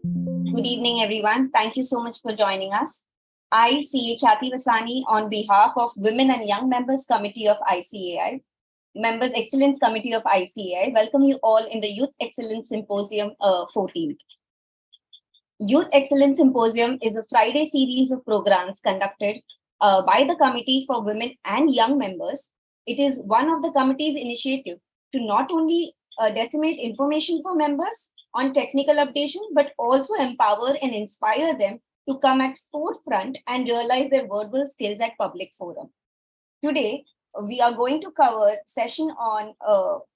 Good evening, everyone. Thank you so much for joining us. I, CA Khyati Vasani, on behalf of Women and Young Members Committee of ICAI, Members Excellence Committee of ICAI, welcome you all in the Youth Excellence Symposium 14. Youth Excellence Symposium is a Friday series of programs conducted by the Committee for Women and Young Members. It is one of the committee's initiative to not only disseminate information for members on technical updation, but also empower and inspire them to come at forefront and realize their verbal skills at public forum. Today, we are going to cover session on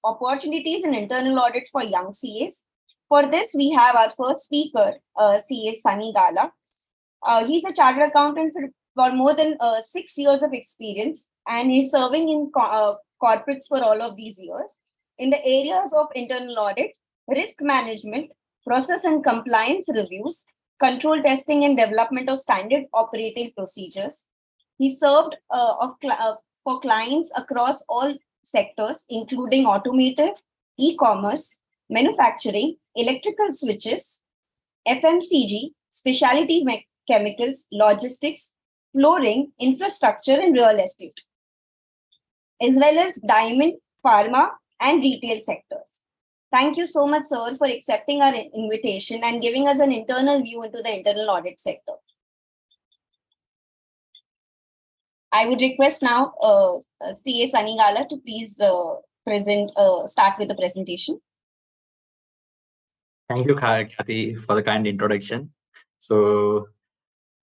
opportunities in internal audit for young CAs. For this, we have our first speaker, CA Sunny Gala. He's a chartered accountant for more than 6 years of experience, and he's serving in corporates for all of these years in the areas of internal audit, risk management, process and compliance reviews, control testing and development of standard operating procedures. He served for clients across all sectors, including automotive, e-commerce, manufacturing, electrical switches, FMCG, specialty chemicals, logistics, flooring, infrastructure, and real estate, as well as diamond, pharma, and retail sectors. Thank you so much, sir, for accepting our invitation and giving us an internal view into the internal audit sector. I would request now CA Sunny Gala to please start with the presentation. Thank you, Khyati, for the kind introduction. So,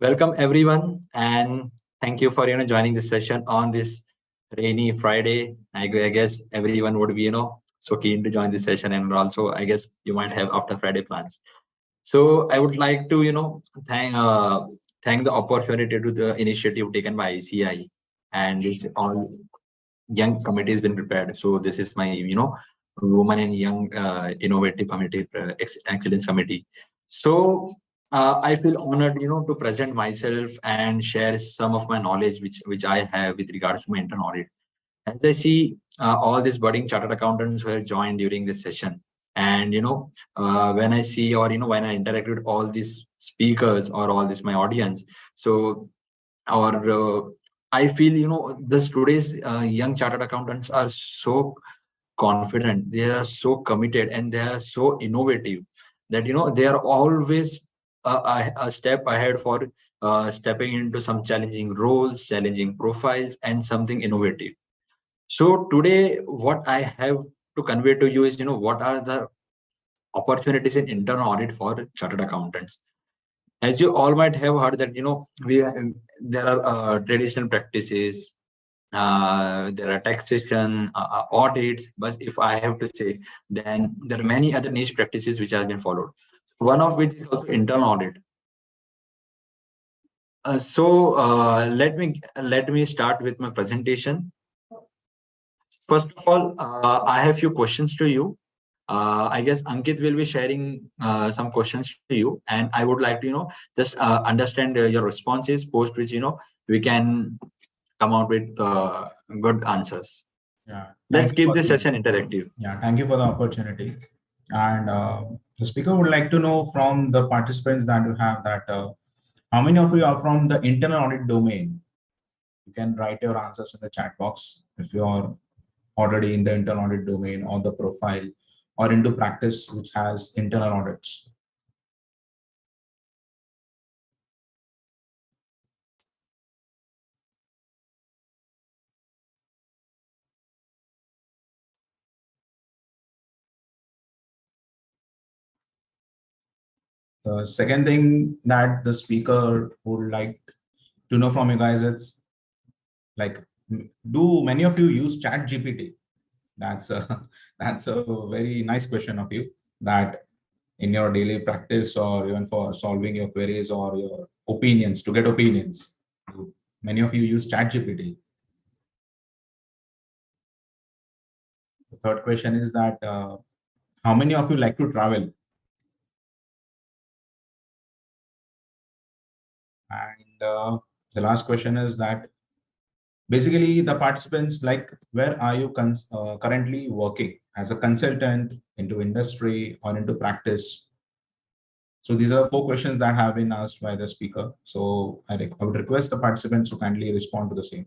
welcome everyone, and thank you for joining this session on this rainy Friday. I guess everyone would be so keen to join this session, and also I guess you might have after Friday plans. So I would like to thank the opportunity to the initiative taken by ICI, and it's all young committee has been prepared. So this is my women and young innovative committee, excellence committee. So I feel honored to present myself and share some of my knowledge which I have with regards to my internal audit. As I see all these budding chartered accountants who have joined during this session, and when I see or when I interact with all these speakers or all this my audience, so our I feel this today's young chartered accountants are so confident, they are so committed, and they are so innovative that they are always a step ahead for stepping into some challenging roles, challenging profiles, and something innovative. So today, what I have to convey to you is, what are the opportunities in internal audit for chartered accountants. As you all might have heard that, there are traditional practices, there are taxation, audits, but if I have to say, then there are many other niche practices which have been followed. One of which is also internal audit. Let me start with my presentation. First of all, I have few questions to you. I guess Ankit will be sharing some questions to you, and I would like to just understand your responses, post which we can come out with good answers. Yeah. Let's keep this session interactive. Yeah, thank you for the opportunity. And the speaker would like to know from the participants that you have that how many of you are from the internal audit domain? You can write your answers in the chat box if you are already in the internal audit domain or the profile or into practice which has internal audits. The second thing that the speaker would like to know from you guys is like, do many of you use Chat GPT? That's a very nice question of you, that in your daily practice or even for solving your queries or your opinions, to get opinions, many of you use Chat GPT. The third question is that how many of you like to travel? And the last question is that basically the participants, like, where are you currently working as a consultant, into industry or into practice? So these are 4 questions that have been asked by the speaker. So I would request the participants to kindly respond to the same.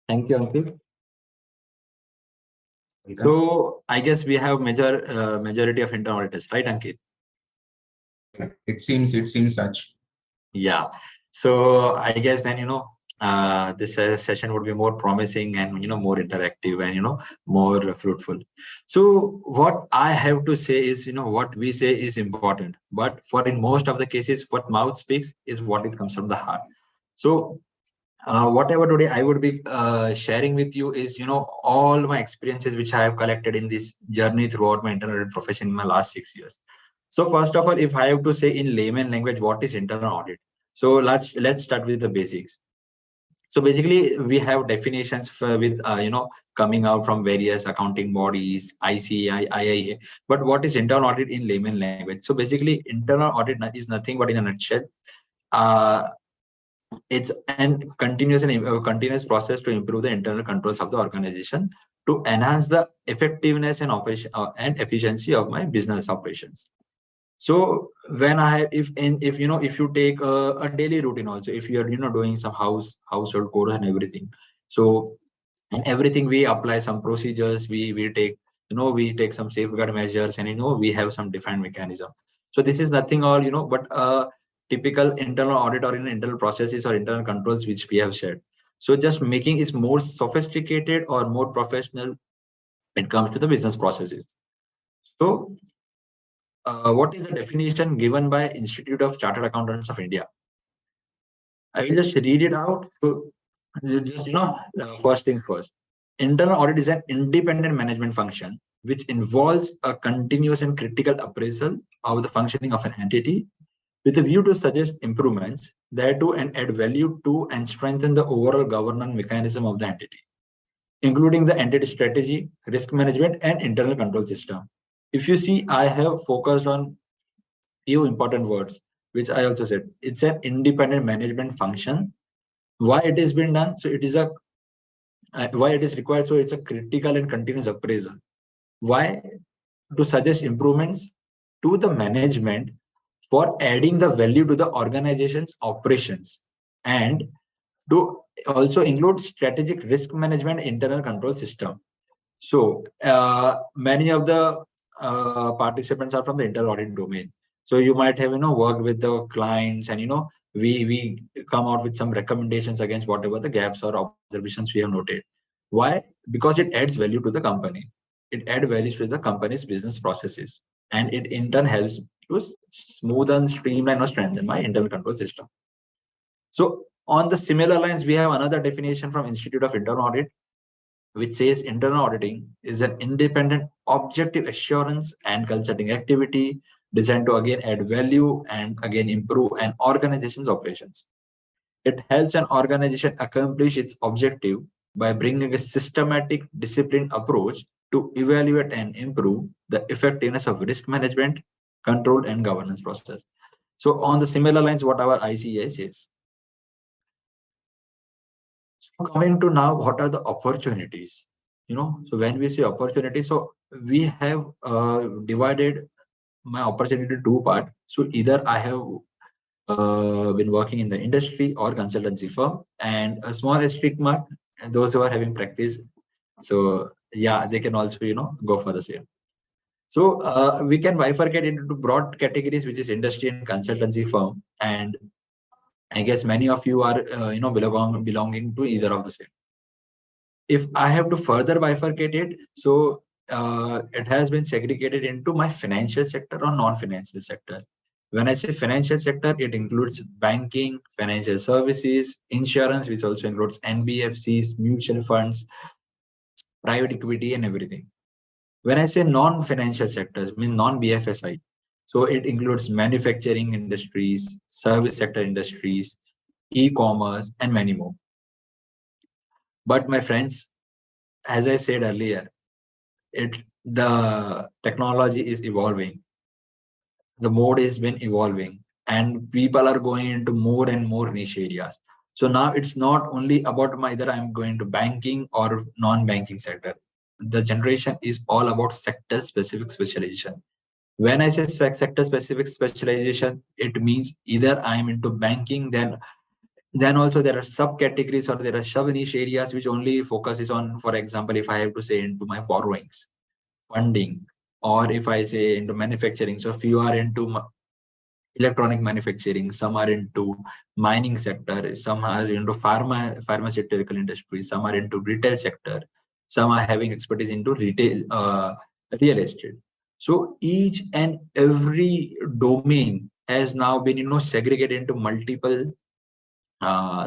Thank you, Ankit. So I guess we have majority of internal auditors, right, Ankit? It seems such. Yeah. So I guess then, this session would be more promising and, more interactive and, more fruitful. So what I have to say is, what we say is important, but for in most of the cases, what mouth speaks is what it comes from the heart. So whatever today I would be sharing with you is, all my experiences which I have collected in this journey throughout my internal audit profession in my last 6 years. So first of all, if I have to say in layman language, what is internal audit? So let's start with the basics. So basically, we have definitions with coming out from various accounting bodies, ICAI, IIA. But what is internal audit in layman language? So basically, internal audit is nothing but in a nutshell. It's an continuous process to improve the internal controls of the organization to enhance the effectiveness and operation and efficiency of my business operations. So when if you take a daily routine also, if you're doing some household chores and everything, so in everything we apply some procedures, we take some safeguard measures, and we have some defined mechanism. So this is nothing all but typical internal audit or internal processes or internal controls which we have shared. So just making it more sophisticated or more professional when it comes to the business processes. So what is the definition given by Institute of Chartered Accountants of India? I will just read it out. So, first things first. Internal audit is an independent management function which involves a continuous and critical appraisal of the functioning of an entity with a view to suggest improvements thereto and add value to and strengthen the overall governance mechanism of the entity, including the entity strategy, risk management, and internal control system. If you see, I have focused on few important words, which I also said. It's an independent management function. Why it has been done? So it is why it is required. So it's a critical and continuous appraisal. Why? To suggest improvements to the management for adding the value to the organization's operations and to also include strategic risk management internal control system. So many of the participants are from the internal audit domain. So you might have worked with the clients, and we come out with some recommendations against whatever the gaps or observations we have noted. Why? Because it adds value to the company. It adds value to the company's business processes, and it in turn helps to smoothen, streamline, or strengthen my internal control system. So on the similar lines, we have another definition from Institute of Internal Audit, which says internal auditing is an independent, objective assurance and consulting activity designed to again add value and again improve an organization's operations. It helps an organization accomplish its objective by bringing a systematic, disciplined approach to evaluate and improve the effectiveness of risk management, control, and governance process. So on the similar lines, what our ICA says. So coming to now, what are the opportunities? So when we say opportunity, so we have divided my opportunity to two parts. So either I have been working in the industry or consultancy firm, and a small asterisk mark, and those who are having practice. So yeah, they can also go for the same. So we can bifurcate into broad categories, which is industry and consultancy firm, and I guess many of you are belonging to either of the same. If I have to further bifurcate it, so it has been segregated into my financial sector or non-financial sector. When I say financial sector, it includes banking, financial services, insurance, which also includes NBFCs, mutual funds, private equity, and everything. When I say non-financial sectors, mean non-BFSI, so it includes manufacturing industries, service sector industries, e-commerce, and many more. But my friends, as I said earlier, the technology is evolving. The mode has been evolving. and people are going into more and more niche areas. So now it's not only about either I'm going to banking or non-banking sector. The generation is all about sector specific specialization. When I say sector specific specialization, it means either I'm into banking, then also there are subcategories or there are sub niche areas which only focuses on, for example, if I have to say into my borrowings, funding, or if I say into manufacturing. So if you are into electronic manufacturing, some are into mining sector, some are into pharmaceutical industry, some are into retail sector, some are having expertise into retail, real estate. So each and every domain has now been segregated into multiple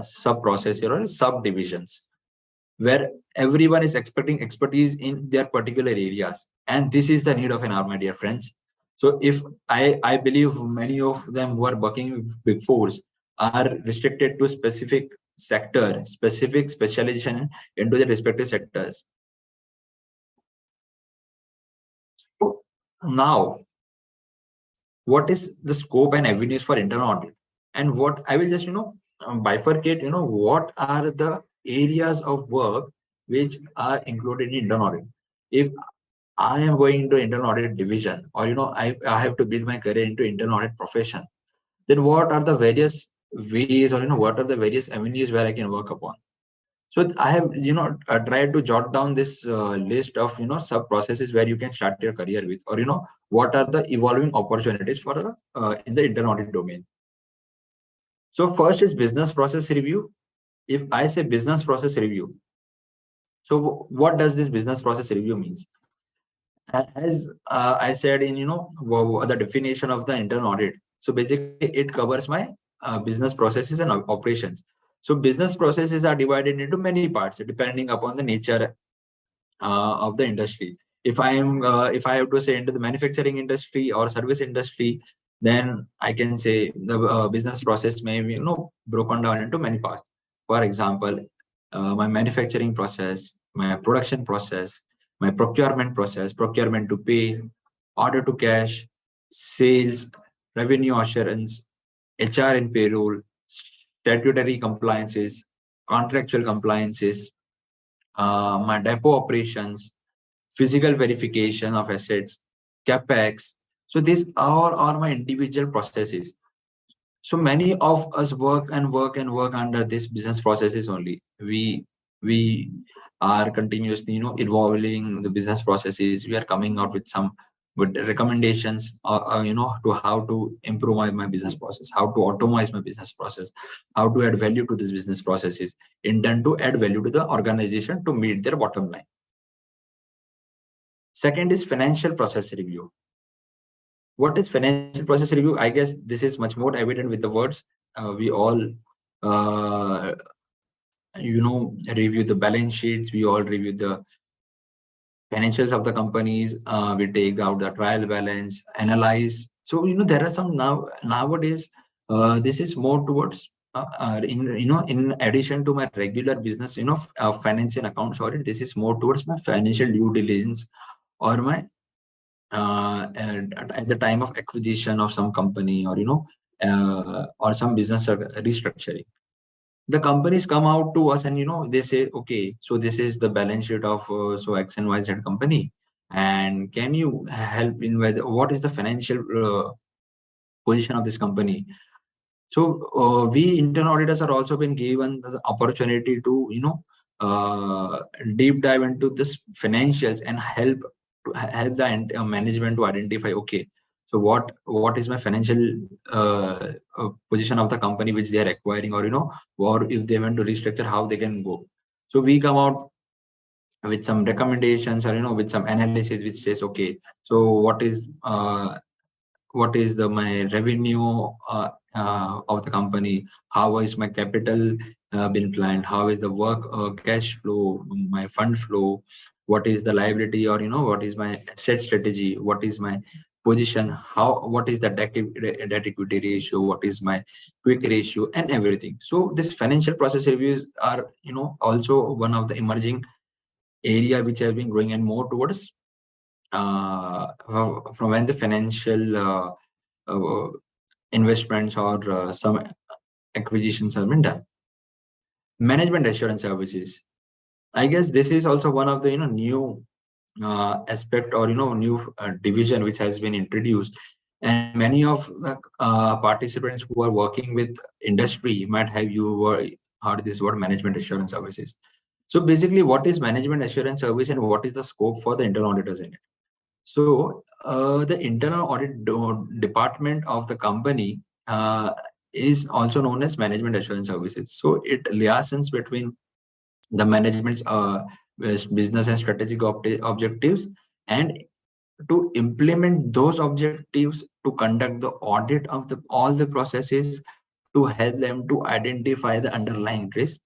sub processes or subdivisions, where everyone is expecting expertise in their particular areas. And this is the need of an hour, my dear friends. So if I believe many of them who are working with big fours are restricted to specific sector, specific specialization into the respective sectors. So now, what is the scope and avenues for internal audit? And what I will just bifurcate, what are the areas of work which are included in internal audit. If I am going into internal audit division, or I have to build my career into internal audit profession, then what are the various ways, or what are the various avenues where I can work upon? So I have tried to jot down this list of sub processes where you can start your career with, or what are the evolving opportunities for in the internal audit domain. So first is business process review. If I say business process review, so what does this business process review means? As I said in the definition of the internal audit. So basically, it covers my business processes and operations. So business processes are divided into many parts depending upon the nature of the industry. If I have to say into the manufacturing industry or service industry, then I can say the business process may be broken down into many parts. For example, my manufacturing process, my production process, my procurement to pay, order to cash, sales, revenue assurance, HR and payroll, statutory compliances, contractual compliances, my depot operations, physical verification of assets, capex. So these all are my individual processes. So many of us work and work and work under these business processes only. We are continuously evolving the business processes. We are coming out with some good recommendations, to how to improve my business process, how to automate my business process, how to add value to these business processes, intend to add value to the organization to meet their bottom line. Second is financial process review. What is financial process review? I guess this is much more evident with the words. We all, review the balance sheets. We all review the financials of the companies. We take out the trial balance, analyze. So there are some nowadays. This is more towards in addition to my regular business, finance and accounts audit. This is more towards my financial due diligence or my and at the time of acquisition of some company, or or some business restructuring. The companies come out to us and they say, okay, so this is the balance sheet of so X and Y Z company, and can you help in whether what is the financial position of this company? So we internal auditors are also been given the opportunity to deep dive into this financials and help the management to identify, okay, so what is my financial position of the company which they are acquiring, or or if they want to restructure, how they can go. So we come out with some recommendations, or with some analysis which says, okay, so what is the my revenue of the company, how is my capital been planned, how is the work cash flow, my fund flow, what is the liability, or what is my asset strategy, what is my position, what is the debt equity ratio, what is my quick ratio, and everything. So this financial process reviews are also one of the emerging area which has been growing and more towards from when the financial investments or some acquisitions have been done. Management assurance services. I guess this is also one of the new aspect or new division which has been introduced, and many of the participants who are working with industry might have heard this word management assurance services. So basically, what is management assurance service and what is the scope for the internal auditors in it? So the internal audit department of the company is also known as management assurance services. So it liaisons between the management's business and strategic objectives, and to implement those objectives, to conduct the audit of all the processes, to help them to identify the underlying risk,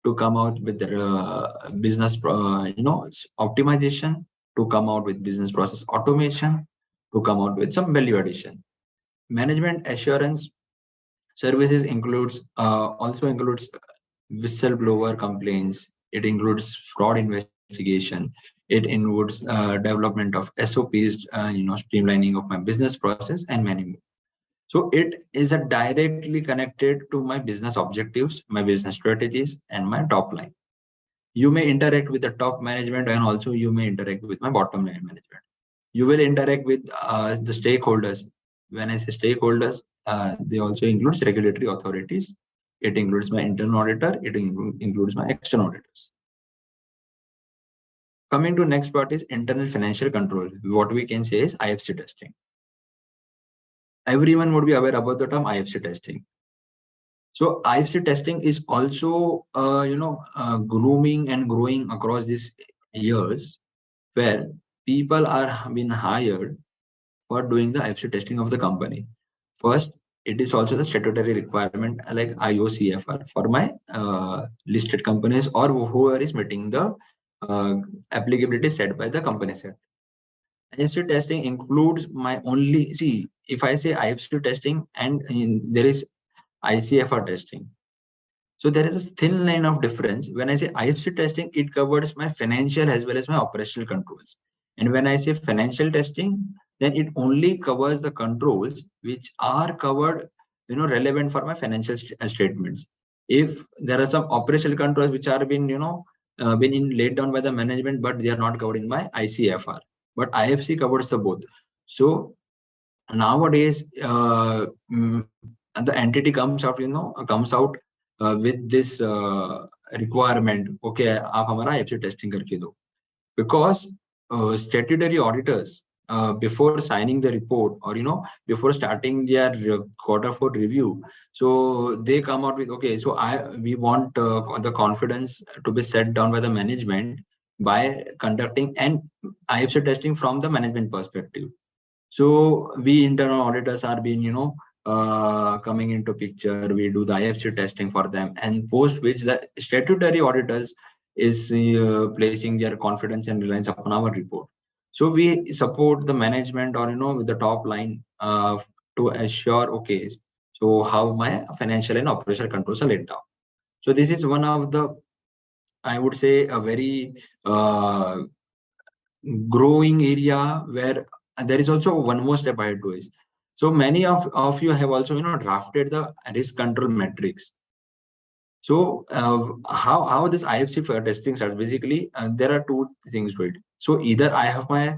to come out with the business optimization, to come out with business process automation, to come out with some value addition. Management assurance services also includes whistleblower complaints. It includes fraud investigation. It includes development of SOPs, streamlining of my business process, and many more. So it is a directly connected to my business objectives, my business strategies, and my top line. You may interact with the top management, and also you may interact with my bottom line management. You will interact with the stakeholders. When I say stakeholders, they also includes regulatory authorities. It includes my internal auditor. It includes my external auditors. Coming to next part is internal financial control. What we can say is IFC testing. Everyone would be aware about the term IFC testing. So IFC testing is also grooming and growing across these years, where people are being hired for doing the IFC testing of the company. First, it is also the statutory requirement like IOCFR for my listed companies or whoever is meeting the applicability set by the company set. IFC testing includes my only, see, if I say IFC testing and there is ICFR testing. So there is a thin line of difference. When I say IFC testing, it covers my financial as well as my operational controls. And when I say financial testing, then it only covers the controls which are covered, relevant for my financial statements. If there are some operational controls which are been laid down by the management, but they are not covered in my ICFR. But IFC covers the both. So nowadays, the entity comes out with this requirement. Okay, आप हमारा IFC testing करके दो, because statutory auditors before signing the report or before starting their Q4 review, so they come out with, okay, so we want the confidence to be set down by the management by conducting an IFC testing from the management perspective. So we internal auditors are being coming into picture. We do the IFC testing for them, and post which the statutory auditors is placing their confidence and reliance upon our report. So we support the management or with the top line to assure, okay, so how my financial and operational controls are laid down. So this is one of the, I would say, a very growing area where there is also one more step ahead to it. So many of you have also drafted the risk control metrics. So how this IFC for testing starts? Basically, there are two things to it. So either I have my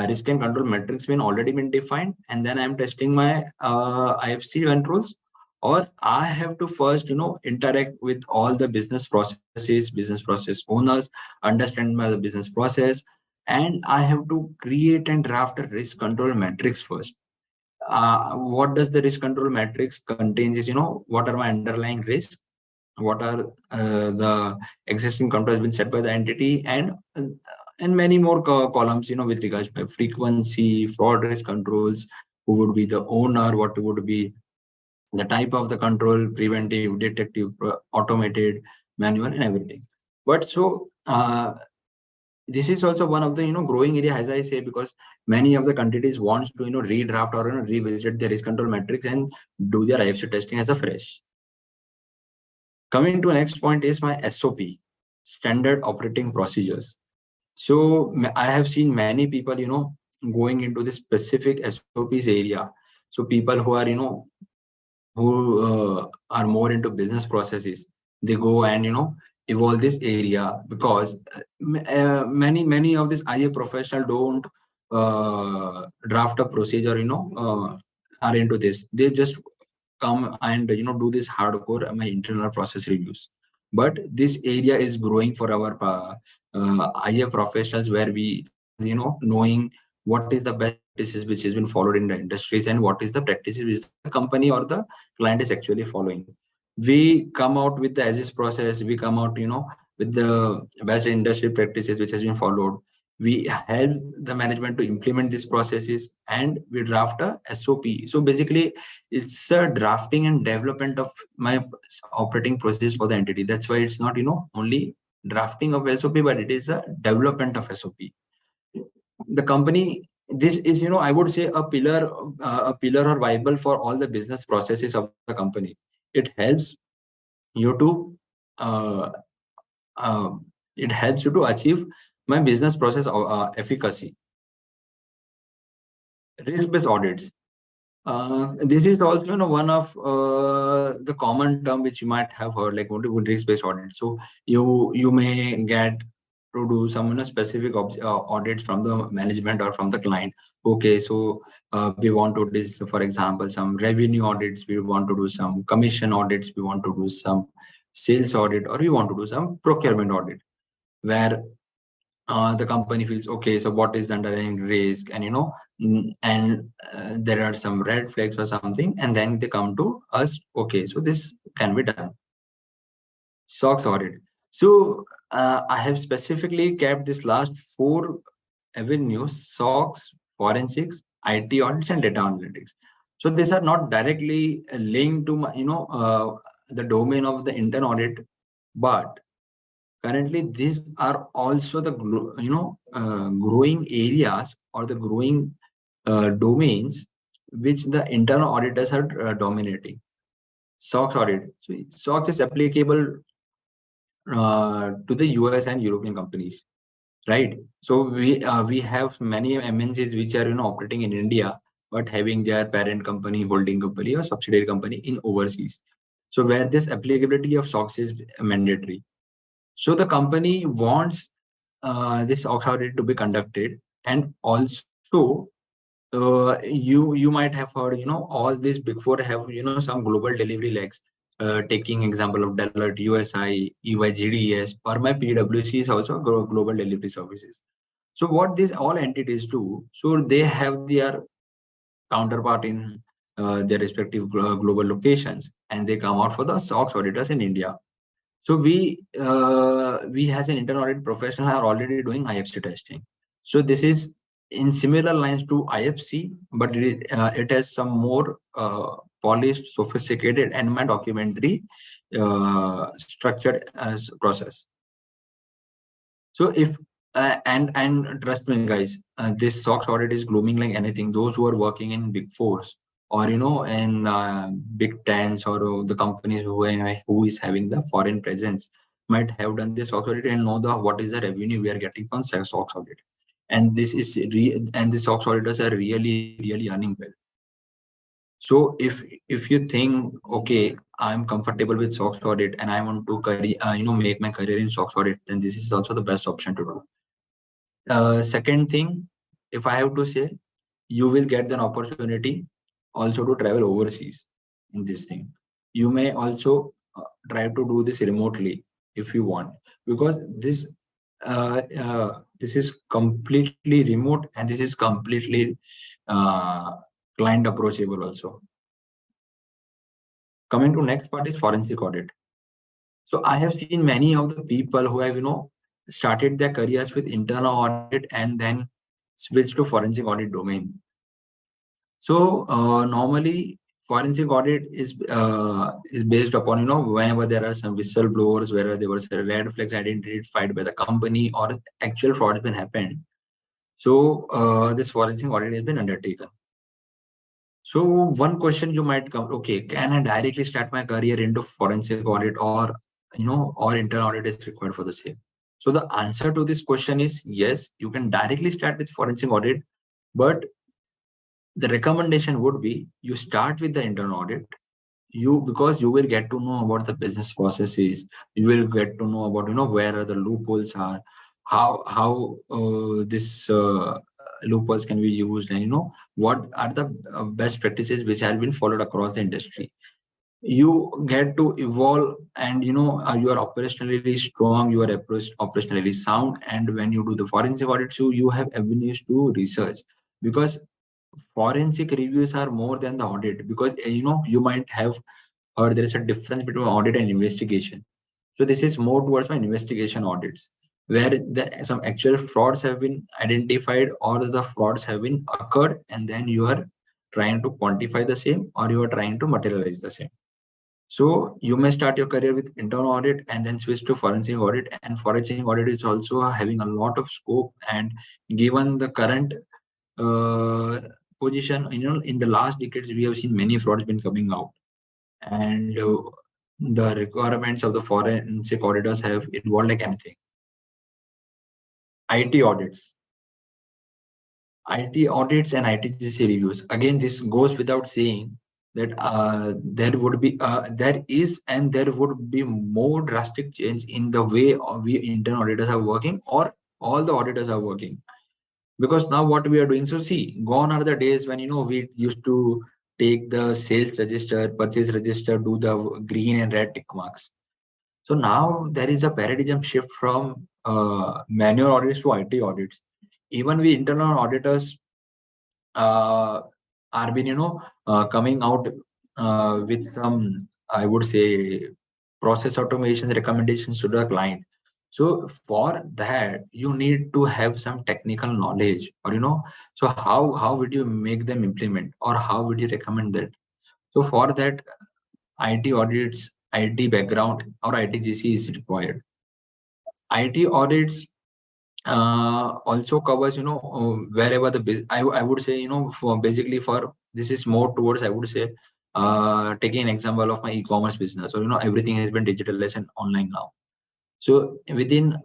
risk and control metrics already been defined, and then I'm testing my IFC controls, or I have to first interact with all the business processes, business process owners, understand my business process, and I have to create and draft a risk control metrics first. What does the risk control matrix contains is, what are my underlying risks, what are the existing controls been set by the entity, and many more columns, with regards to frequency, fraud risk controls, who would be the owner, what would be the type of the control, preventive, detective, automated, manual, and everything. But so this is also one of the growing area, as I say, because many of the entities wants to redraft or revisit their risk control metrics and do their IFC testing as a fresh. Coming to the next point is my SOP, standard operating procedures. So I have seen many people going into this specific SOPs area. So people who are, who are more into business processes, they go and, evolve this area, because many of these IA professional don't draft a procedure, are into this. They just come and, do this hardcore my internal process reviews. But this area is growing for our IA professionals, where we are, knowing what is the best practices which has been followed in the industries, and what is the practices which the company or the client is actually following. We come out with the as is process, we come out, with the best industry practices which has been followed. We help the management to implement these processes, and we draft a SOP. So basically, it's a drafting and development of my operating process for the entity. That's why it's not, only drafting of SOP, but it is a development of SOP. The company, this is, I would say, a pillar or bible for all the business processes of the company. It helps you to uh, uh, it helps you to achieve my business process efficacy. Risk-based audits. This is also, one of the common term which you might have heard, like what is risk-based audit. So you may get to do some, specific audits from the management or from the client. Okay, so we want to do, for example, some revenue audits. We want to do some commission audits. We want to do some sales audit, or we want to do some procurement audit, where the company feels, okay, so what is the underlying risk, and there are some red flags or something, and then they come to us. Okay, so this can be done. SOX audit. So I have specifically kept this last 4 avenues: SOX, forensics, IT audits, and data analytics. So these are not directly linked to my, the domain of the intern audit, but currently these are also the growing areas, or the growing domains which the internal auditors are dominating. SOX audit. So SOX is applicable to the US and European companies, right? So we have many MNCs which are, operating in India, but having their parent company, holding company, or subsidiary company in overseas. So where this applicability of SOX is mandatory. So the company wants this SOX audit to be conducted. And also, you might have heard, all these big four have, some global delivery legs. Taking example of Deloitte, USI, EY, GDS, or my PwC is also global delivery services. So what these all entities do, so they have their counterpart in their respective global locations, and they come out for the SOX auditors in India. So we as an internal audit professional are already doing IFC testing. So this is in similar lines to IFC, but it has some more polished, sophisticated, and my documentary structured process. So if and trust me, guys, this SOX audit is blooming like anything. Those who are working in big fours, or in big tens, or the companies who is having the foreign presence, might have done this SOX audit and know what is the revenue we are getting from SOX audit. And this is and the SOX auditors are really earning well. So if you think, okay, I'm comfortable with SOX audit and I want to make my career in SOX audit, then this is also the best option to do. Second thing, if I have to say, you will get an opportunity also to travel overseas in this thing. You may also try to do this remotely if you want, because this is completely remote, and this is completely client approachable also. Coming to next part is forensic audit. So I have seen many of the people who have, started their careers with internal audit and then switched to forensic audit domain. So normally forensic audit is based upon, whenever there are some whistleblowers, whether there was a red flags identified by the company or actual fraud has been happened. So this forensic audit has been undertaken. So one question you might come, okay, can I directly start my career into forensic audit, or or internal audit is required for the same? So the answer to this question is yes, you can directly start with forensic audit, but the recommendation would be you start with the internal audit. Because you will get to know about the business processes, you will get to know about where are the loopholes are, how this loopholes can be used, and what are the best practices which have been followed across the industry. You get to evolve, and you are operationally strong, you are operationally sound, and when you do the forensic audits, you have avenues to research, because forensic reviews are more than the audit. Because you might have heard there is a difference between audit and investigation. So this is more towards my investigation audits, where some actual frauds have been identified or the frauds have been occurred, and then you are trying to quantify the same, or you are trying to materialize the same. So you may start your career with internal audit and then switch to forensic audit. And forensic audit is also having a lot of scope. And given the current uh, position, in the last decades, we have seen many frauds been coming out. And the requirements of the forensic auditors have evolved like anything. IT audits. IT audits and ITGC reviews. Again, this goes without saying that there is and there would be more drastic change in the way we internal auditors are working, or all the auditors are working. Because now what we are doing, so see, gone are the days when we used to take the sales register, purchase register, do the green and red tick marks. So now there is a paradigm shift from manual audits to IT audits. Even we internal auditors are been coming out with some, I would say, process automation recommendations to the client. So for that you need to have some technical knowledge, or so how would you make them implement, or how would you recommend that? So for that, IT audits, IT background, or ITGC is required. IT audits also covers wherever the I would say for basically for this is more towards, I would say, taking an example of my e-commerce business, or everything has been digitalized and online now. So within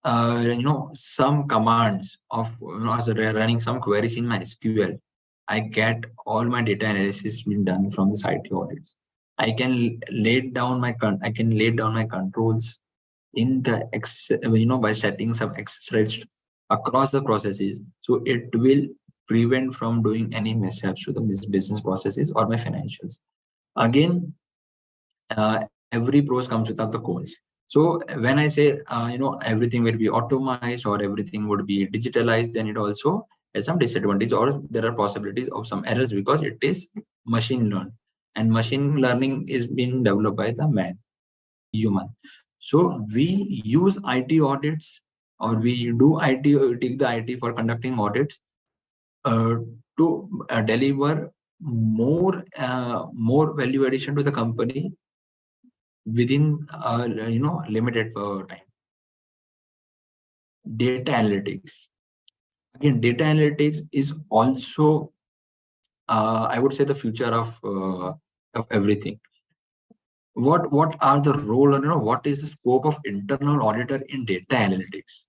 some commands of as running some queries in my SQL, I get all my data analysis being done from the IT audits. I can lay down my controls in the by setting some access across the processes, so it will prevent from doing any mishaps to the business processes or my financials. Again, every pros comes without the cons. So when I say everything will be automized or everything would be digitalized, then it also has some disadvantages, or there are possibilities of some errors, because it is machine learned, and machine learning is being developed by the human. So we use IT audits, or we do take the IT for conducting audits uh, to deliver more value addition to the company within limited time. Data analytics. Again, data analytics is also I would say the future of everything. What are the role, or what is the scope of internal auditor in data analytics,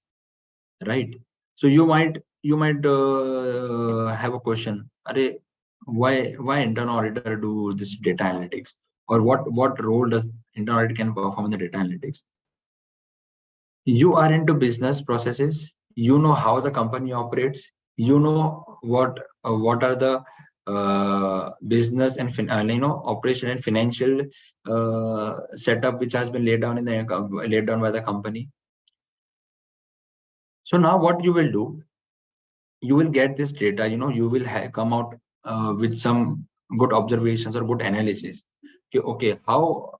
right? So you might have a question, Are, why internal auditor do this data analytics, or what role does internal audit can perform in the data analytics? You are into business processes, you know how the company operates, you know what are the business and operation and financial setup which has been laid down by the company. So now what you will do, you will get this data, you will come out with some good observations or good analysis. Okay, how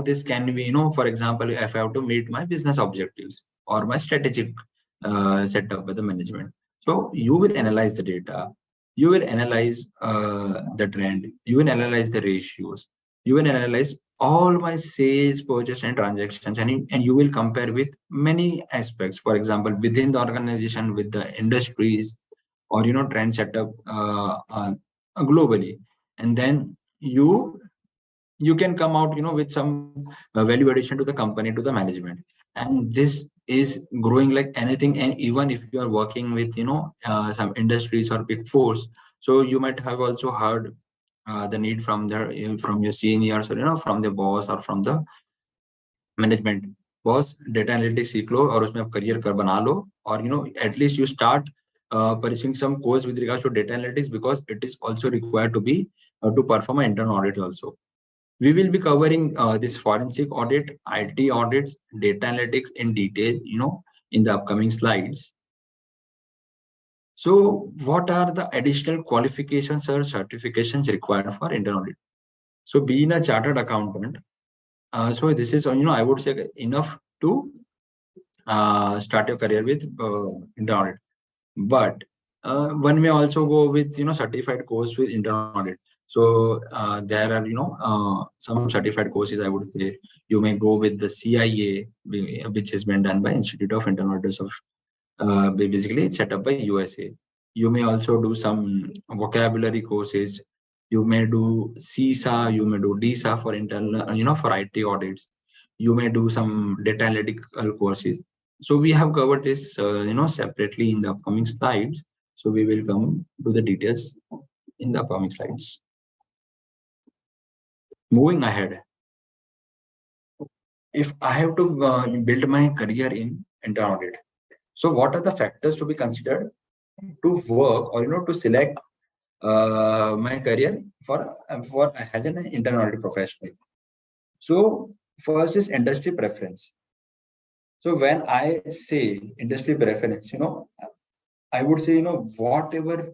this can be, for example, if I have to meet my business objectives or my strategic setup with the management. So you will analyze the data, you will analyze the trend, you will analyze the ratios, you will analyze all my sales, purchase, and transactions, and you will compare with many aspects. For example, within the organization, with the industries, or trend setup globally, and then you can come out with some value addition to the company, to the management. And this is growing like anything. And even if you are working with some industries or big fours, So you might have also heard the need from your seniors, or from the boss or from the management. Boss, data analytics सीख लो और उसमें आप career कर बना लो, or at least you start pursuing some course with regards to data analytics, because it is also required to be to perform an internal audit also. We will be covering this forensic audit, IT audits, data analytics in detail, in the upcoming slides. So what are the additional qualifications or certifications required for internal audit? So being a chartered accountant, so this is, I would say enough to start your career with internal audit. But one may also go with, certified course with internal audit. So there are, some certified courses, I would say. You may go with the CIA, which has been done by Institute of Internal Auditors of, basically it's set up by USA. You may also do some vocabulary courses. You may do CISA, you may do DISA for internal, for IT audits. You may do some data analytical courses. So we have covered this, separately in the upcoming slides. So we will come to the details in the upcoming slides. Moving ahead, if I have to build my career in internal audit, so what are the factors to be considered to work, or to select my career for as an internal audit professional? So first is industry preference. So when I say industry preference, I would say, whatever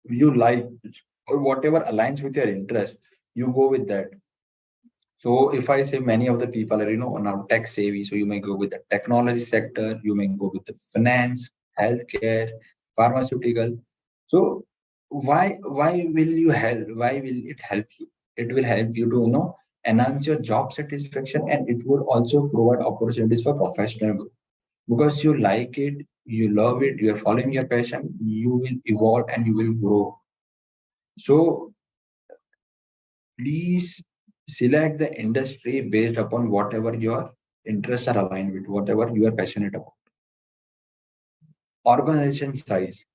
you like or whatever aligns with your interest, you go with that. So if I say many of the people are, now tech savvy, so you may go with the technology sector, you may go with the finance, healthcare, pharmaceutical. So why will you help? Why will it help you? It will help you to, enhance your job satisfaction, and it will also provide opportunities for professional growth. Because you like it, you love it, you are following your passion, you will evolve and you will grow. So please select the industry based upon whatever your interests are aligned with, whatever you are passionate about. Organization size.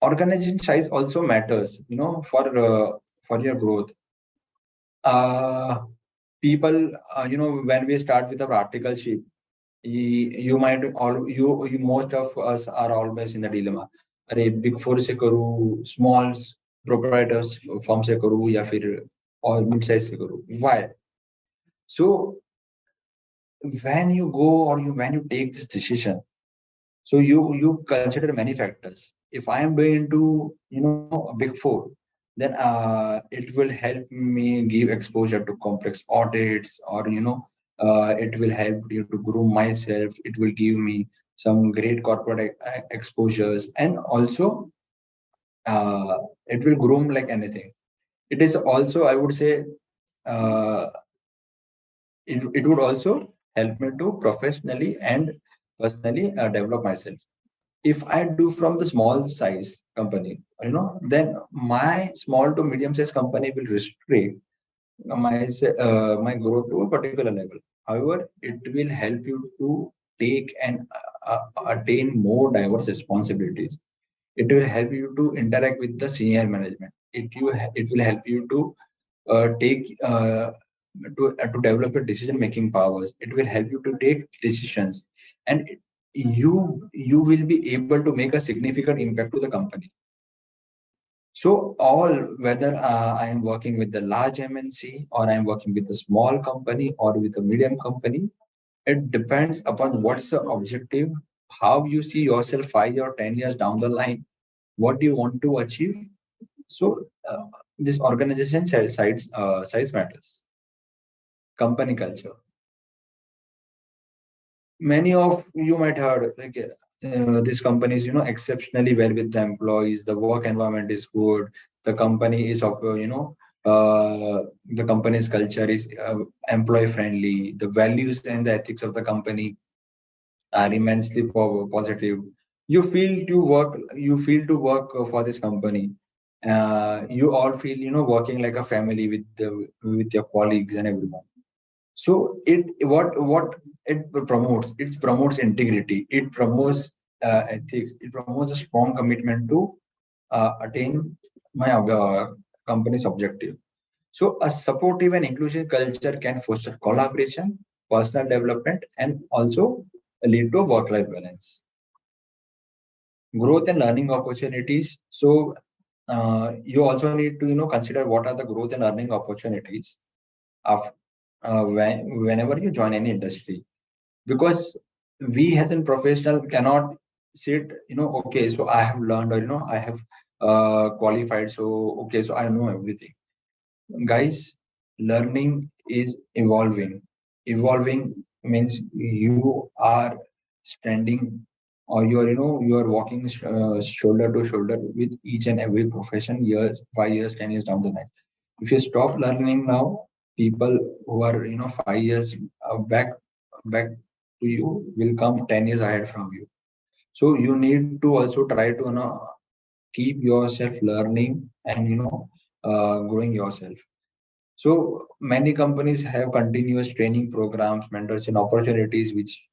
Organization size also matters, for your growth. People, when we start with our articleship, you might all you most of us are always in the dilemma. अरे big four से करूँ, small proprietors firm से करूँ, या फिर और mid size से करूँ. Why? So when you go, or when you take this decision, so you consider many factors. If I am going to, a big four, then it will help me give exposure to complex audits, or it will help you to grow myself. It will give me some great corporate exposures, and also it will groom like anything. It is also, I would say, it would also help me to professionally and personally develop myself. If I do from the small size company, then my small to medium size company will restrict my growth to a particular level. However, it will help you to take and attain more diverse responsibilities. It will help you to interact with the senior management. It will help you to take to develop your decision making powers. It will help you to take decisions, and you will be able to make a significant impact to the company. So whether I am working with the large MNC, or I am working with a small company, or with a medium company, it depends upon what's the objective, how you see yourself 5 or 10 years down the line, what do you want to achieve. So this organization size matters. Company culture. Many of you might heard, like, this company is, exceptionally well with the employees. The work environment is good. The company is of, the company's culture is employee friendly. The values and the ethics of the company are immensely positive. You feel to work. You feel to work for this company. You all feel, working like a family with your colleagues and everyone. So what it promotes? It promotes integrity. It promotes ethics. It promotes a strong commitment to attain my company's objective. So a supportive and inclusive culture can foster collaboration, personal development, and also lead to work-life balance. Growth and learning opportunities. So you also need to consider what are the growth and learning opportunities of whenever you join any industry, because we as a professional cannot sit okay, so I have learned, or I have qualified, so okay, so I know everything. Guys, learning is evolving. Evolving means you are standing, or you are walking shoulder to shoulder with each and every profession years, 5 years, 10 years down the line. If you stop learning now, people who are 5 years back to you will come 10 years ahead from you. So you need to also try to keep yourself learning and growing yourself. So many companies have continuous training programs, mentorship opportunities, which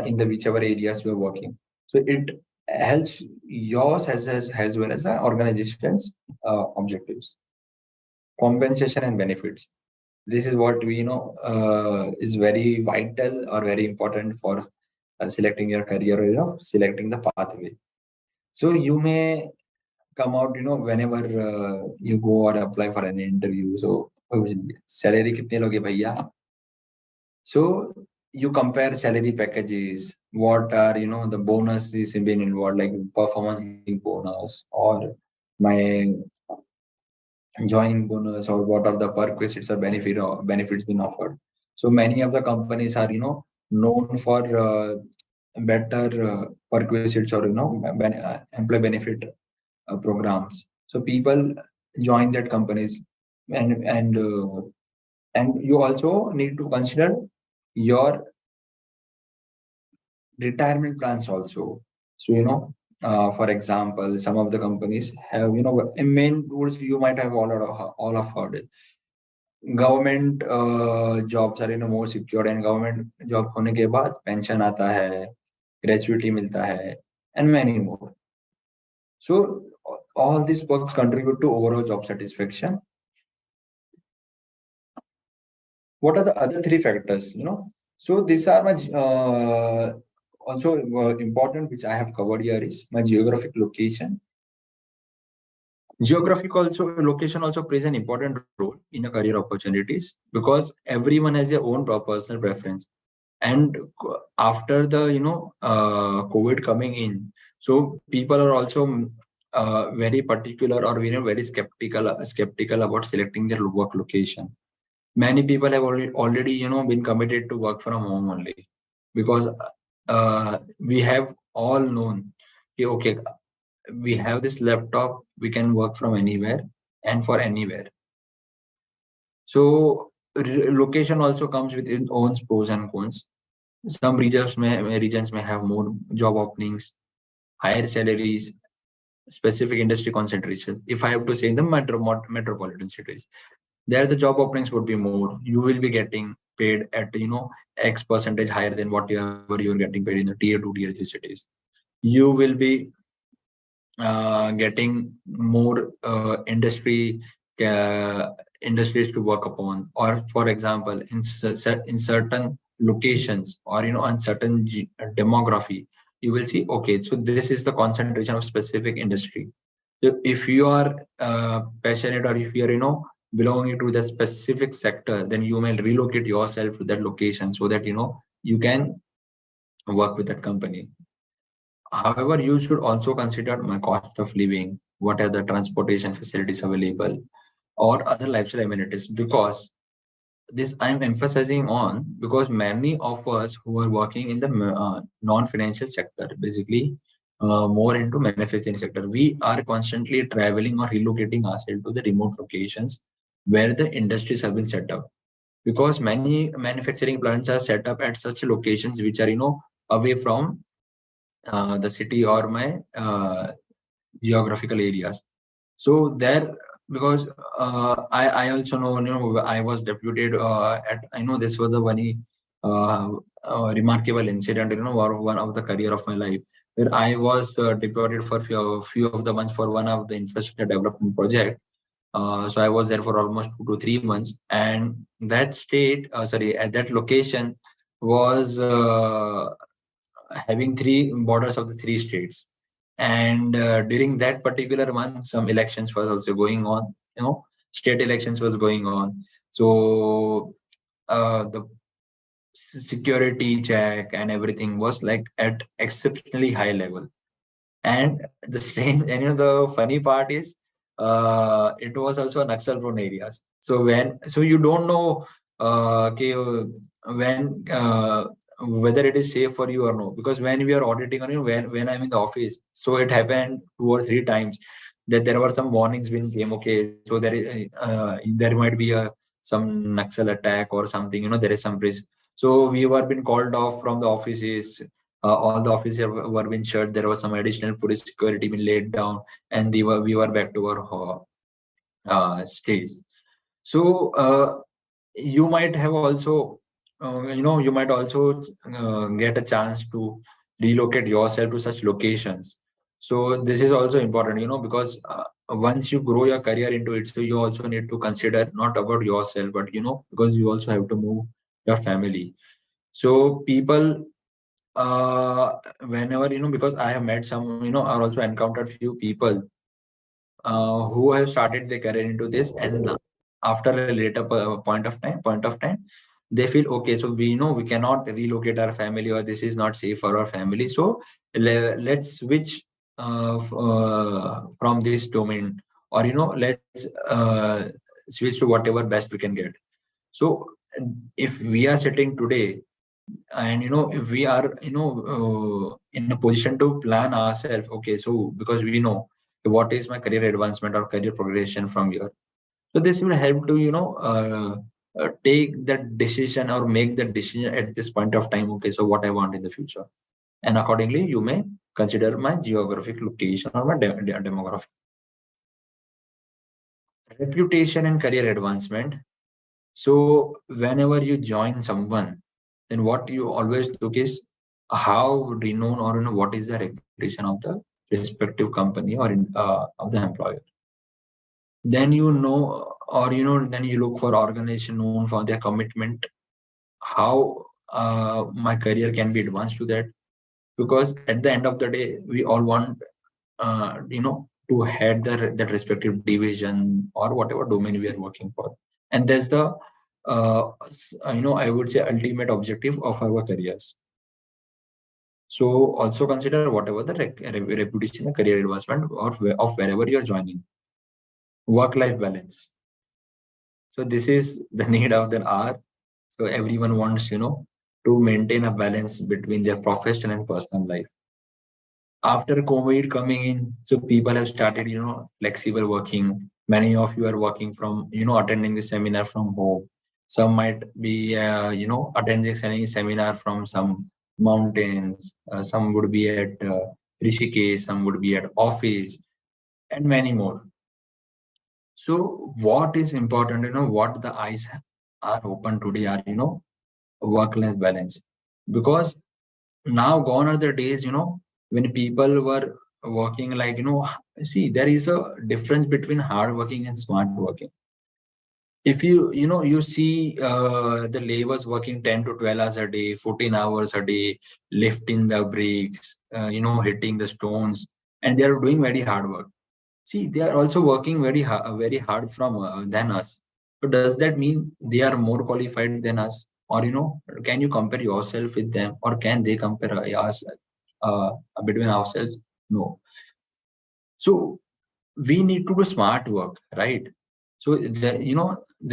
in the whichever areas you are working. So it helps yours as well as the organization's objectives. Compensation and benefits. This is what we is very vital or very important for selecting your career, or selecting the pathway. So you may come out whenever you go or apply for an interview. So salary kitne loge bhaiya? So you compare salary packages, what are the bonuses been involved, like performance link bonus or my joining bonus, or what are the perquisites or benefits being offered. So many of the companies are known for better perquisites, or employee benefit programs. So people join that companies, and you also need to consider your retirement plans also. So for example, some of the companies have in main rules you might have all of heard it. Government jobs are more secure, and government job होने के बाद pension आता है, gratuity मिलता है, and many more. So all these perks contribute to overall job satisfaction. What are the other three factors? So these are my also important, which I have covered here, is my geographic location. Geographic location also plays an important role in your career opportunities, because everyone has their own personal preference. And after the COVID coming in, so people are also very particular, or very skeptical about selecting their work location. Many people have already been committed to work from home only, because we have all known, okay, we have this laptop, we can work from anywhere and for anywhere. So location also comes with its own pros and cons. Some regions may have more job openings, higher salaries, specific industry concentration. If I have to say, in the metropolitan cities, there the job openings would be more. You will be getting paid at X percentage higher than whatever you're getting paid in the tier 2, tier 3 cities. You will be getting more industries to work upon, or for example, in certain locations, or on certain demography, you will see, okay, so this is the concentration of specific industry. So if you are passionate, or if you are belonging to the specific sector, then you may relocate yourself to that location, so that you can work with that company. However, you should also consider my cost of living, what are the transportation facilities available, or other lifestyle amenities, because this I'm emphasizing on, because many of us who are working in the non-financial sector, basically more into manufacturing sector, we are constantly traveling or relocating ourselves to the remote locations where the industries have been set up, because many manufacturing plants are set up at such locations which are away from the city or my geographical areas. So there, because I also know I was deputed at, I know this was the one a remarkable incident, or one of the career of my life, where I was deployed for few of the months for one of the infrastructure development project. So I was there for almost 2 to 3 months, and that at that location was having three borders of the three states. And during that particular month, some elections was also going on. State elections was going on. So the security check and everything was like at exceptionally high level. And the strange, and the funny part is, it was also a Naxal prone areas. So you don't know, when whether it is safe for you or no. Because when we are auditing, or when I'm in the office, so it happened 2 or 3 times that there were some warnings being came. Okay, so there might be some Naxal attack or something. There is some risk. So we were being called off from the offices. All the offices were being shut. There was some additional police security being laid down, and we were back to our stays. So you might have also, you might also get a chance to relocate yourself to such locations. So this is also important, because once you grow your career into it, so you also need to consider not about yourself, but because you also have to move your family. So people, whenever, because I have met some, I also encountered few people who have started their career into this, and after a later point of time, they feel, okay, so we cannot relocate our family, or this is not safe for our family, so let's switch from this domain, or let's switch to whatever best we can get. So if we are sitting today, and if we are in a position to plan ourselves, okay, so because we know what is my career advancement or career progression from here, so this will help to take that decision or make that decision at this point of time. Okay, so what I want in the future, and accordingly you may consider my geographic location or my demographic. Reputation and career advancement. So whenever you join someone, then what you always look is how renowned, or what is the reputation of the respective company, or of the employer. Then then you look for organization known for their commitment, how my career can be advanced to that. Because at the end of the day, we all want to head that respective division or whatever domain we are working for, and that's the I would say ultimate objective of our careers. So also consider whatever the reputation, career advancement, or of wherever you are joining. Work-life balance. So this is the need of the hour. So everyone wants to maintain a balance between their professional and personal life. After COVID coming in, so people have started, flexible working. Many of you are working from, attending the seminar from home. Some might be, attending any seminar from some mountains. Some would be at Rishikesh, some would be at office, and many more. So what is important, what the eyes are open today are, work-life balance. Because now gone are the days, when people were working like, see, there is a difference between hard working and smart working. If you see the laborers working 10 to 12 hours a day, 14 hours a day, lifting the bricks, hitting the stones, and they are doing very hard work. See, they are also working very hard from than us. So does that mean they are more qualified than us? Or can you compare yourself with them, or can they compare us between ourselves? No. So we need to do smart work, right? So there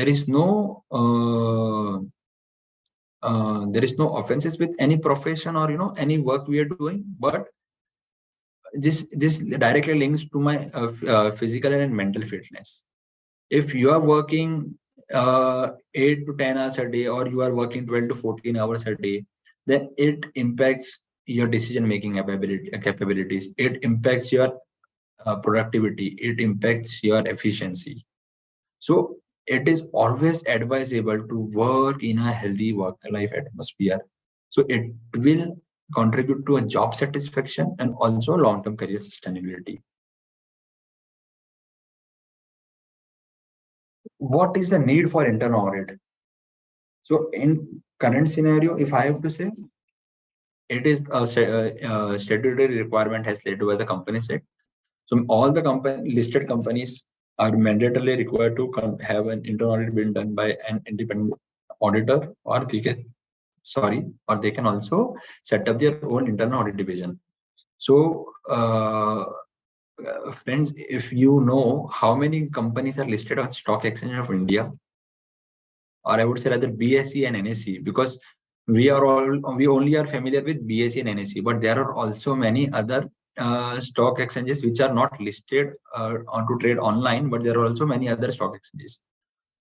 is no offenses with any profession, or any work we are doing, but this directly links to my physical and mental fitness. If you are working 8 to 10 hours a day, or you are working 12 to 14 hours a day, then it impacts your decision making capabilities. It impacts your productivity. It impacts your efficiency. So it is always advisable to work in a healthy work-life atmosphere. So it will contribute to a job satisfaction and also long-term career sustainability. What is the need for internal audit? So in current scenario, if I have to say, it is a statutory requirement has led by the company set. So all the listed companies are mandatorily required to have an internal audit being done by an independent auditor, or they can also set up their own internal audit division. So friends, if you know how many companies are listed on Stock Exchange of India, or I would say rather BSE and NSE, because we only are familiar with BSE and NSE, but there are also many other stock exchanges which are not listed onto trade online, but there are also many other stock exchanges.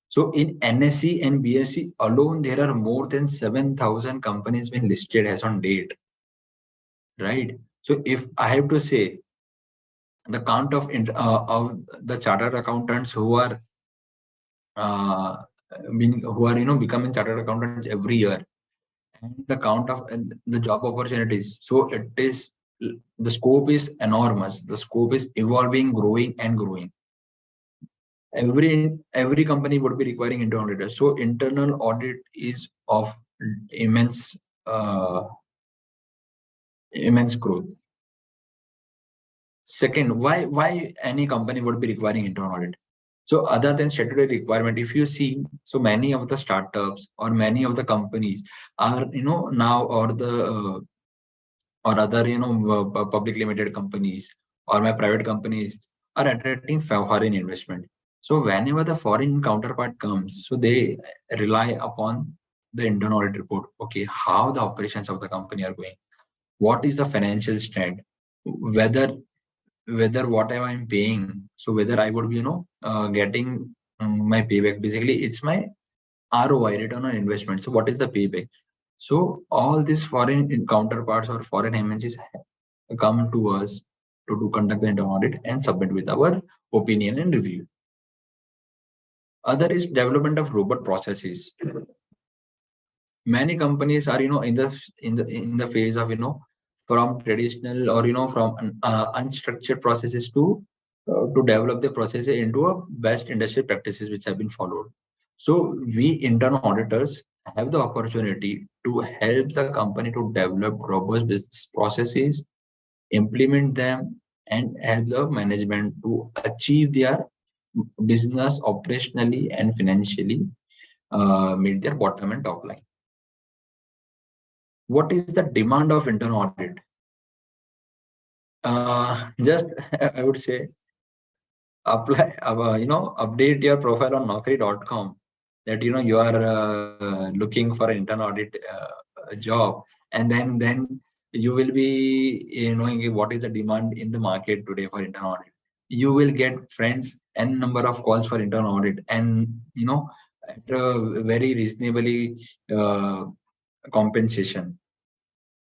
So in NSE and BSE alone, there are more than 7,000 companies been listed as on date, right? So if I have to say the count of the chartered accountants who are becoming chartered accountants every year, and the count of the job opportunities, so the scope is enormous. The scope is evolving, growing and growing. Every company would be requiring internal auditors. So internal audit is of immense growth. Second, why any company would be requiring internal audit? So other than statutory requirement, if you see, so many of the startups or many of the companies are now, or the or other public limited companies or my private companies are attracting foreign investment. So whenever the foreign counterpart comes, so they rely upon the internal audit report. Okay, how the operations of the company are going, what is the financial strength, whether whatever I'm paying, so whether I would be getting my payback. Basically, it's my ROI, return on investment. So what is the payback? So all these foreign counterparts or foreign MNCs come to us to conduct the internal audit and submit with our opinion and review. Other is development of robot processes. Many companies are in the phase of from traditional or from unstructured processes to develop the processes into a best industry practices which have been followed. So we internal auditors have the opportunity to help the company to develop robust business processes, implement them, and help the management to achieve their business operationally and financially, meet their bottom and top line. What is the demand of internal audit? Just I would say apply, update your profile on naukri.com that you are looking for an internal audit job, and then you will be knowing what is the demand in the market today for internal audit. You will get friends and number of calls for internal audit, and at a very reasonably compensation.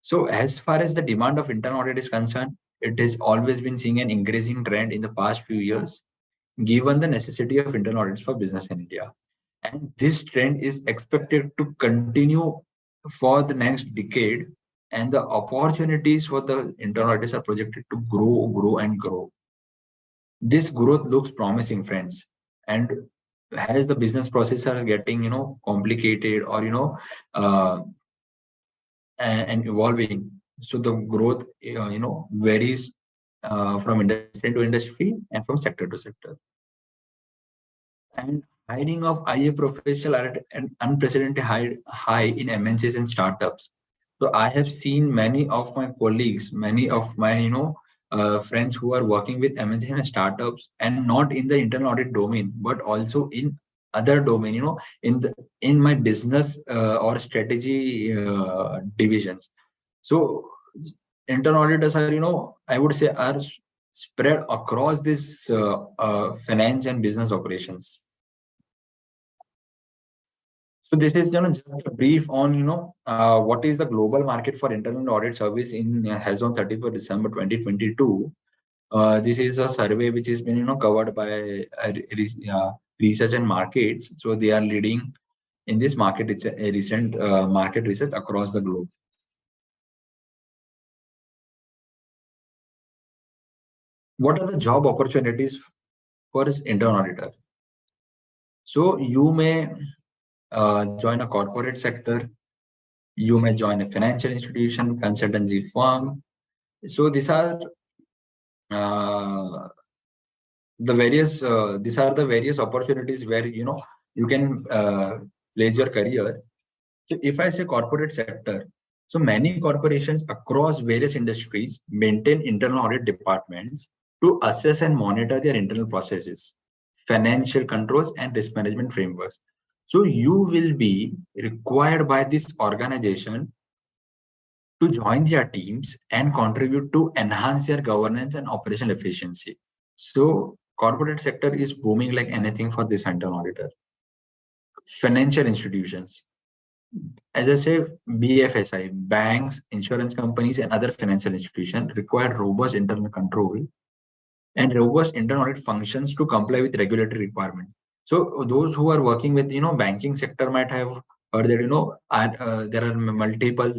So as far as the demand of internal audit is concerned, it has always been seeing an increasing trend in the past few years, given the necessity of internal audits for business in India. And this trend is expected to continue for the next decade, and the opportunities for the internal audits are projected to grow and grow. This growth looks promising, friends, and as the business processes are getting complicated or and evolving, so the growth varies from industry to industry and from sector to sector. And hiring of IA professional are at an unprecedented high in MNCs and startups. So I have seen many of my colleagues, many of my friends who are working with MNCs and startups, and not in the internal audit domain, but also in other domain, in my business or strategy divisions. So internal auditors are I would say are spread across this finance and business operations. So this is just a brief on what is the global market for internal audit service in as on 31st December 2022. This is a survey which has been covered by research and markets. So they are leading in this market. It's a recent market research across the globe. What are the job opportunities for this internal auditor? So you may join a corporate sector, you may join a financial institution, consultancy firm. So these are the various opportunities where you can place your career. So if I say corporate sector, so many corporations across various industries maintain internal audit departments to assess and monitor their internal processes, financial controls, and risk management frameworks. So you will be required by this organization to join their teams and contribute to enhance their governance and operational efficiency. So corporate sector is booming like anything for this internal auditor. Financial institutions, as I say, BFSI, banks, insurance companies, and other financial institutions require robust internal control and robust internal audit functions to comply with regulatory requirements. So those who are working with banking sector might have heard that there are multiple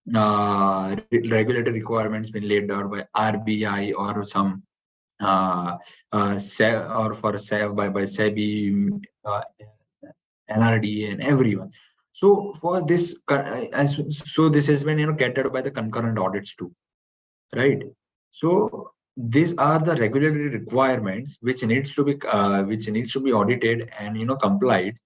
regulatory requirements being laid out by RBI or some or for by SEBI, NRD, and everyone. So for this, so this has been catered by the concurrent audits too, right? So these are the regulatory requirements which needs to be audited and complied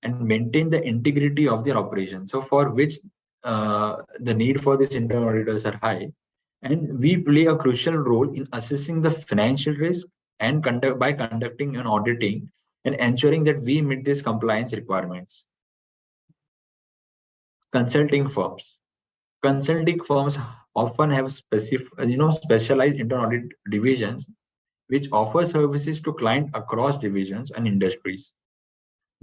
and maintain the integrity of their operation. So for which the need for these internal auditors are high, and we play a crucial role in assessing the financial risk and by conducting an auditing and ensuring that we meet these compliance requirements. Consulting firms. Consulting firms often have specialized internal audit divisions which offer services to clients across divisions and industries.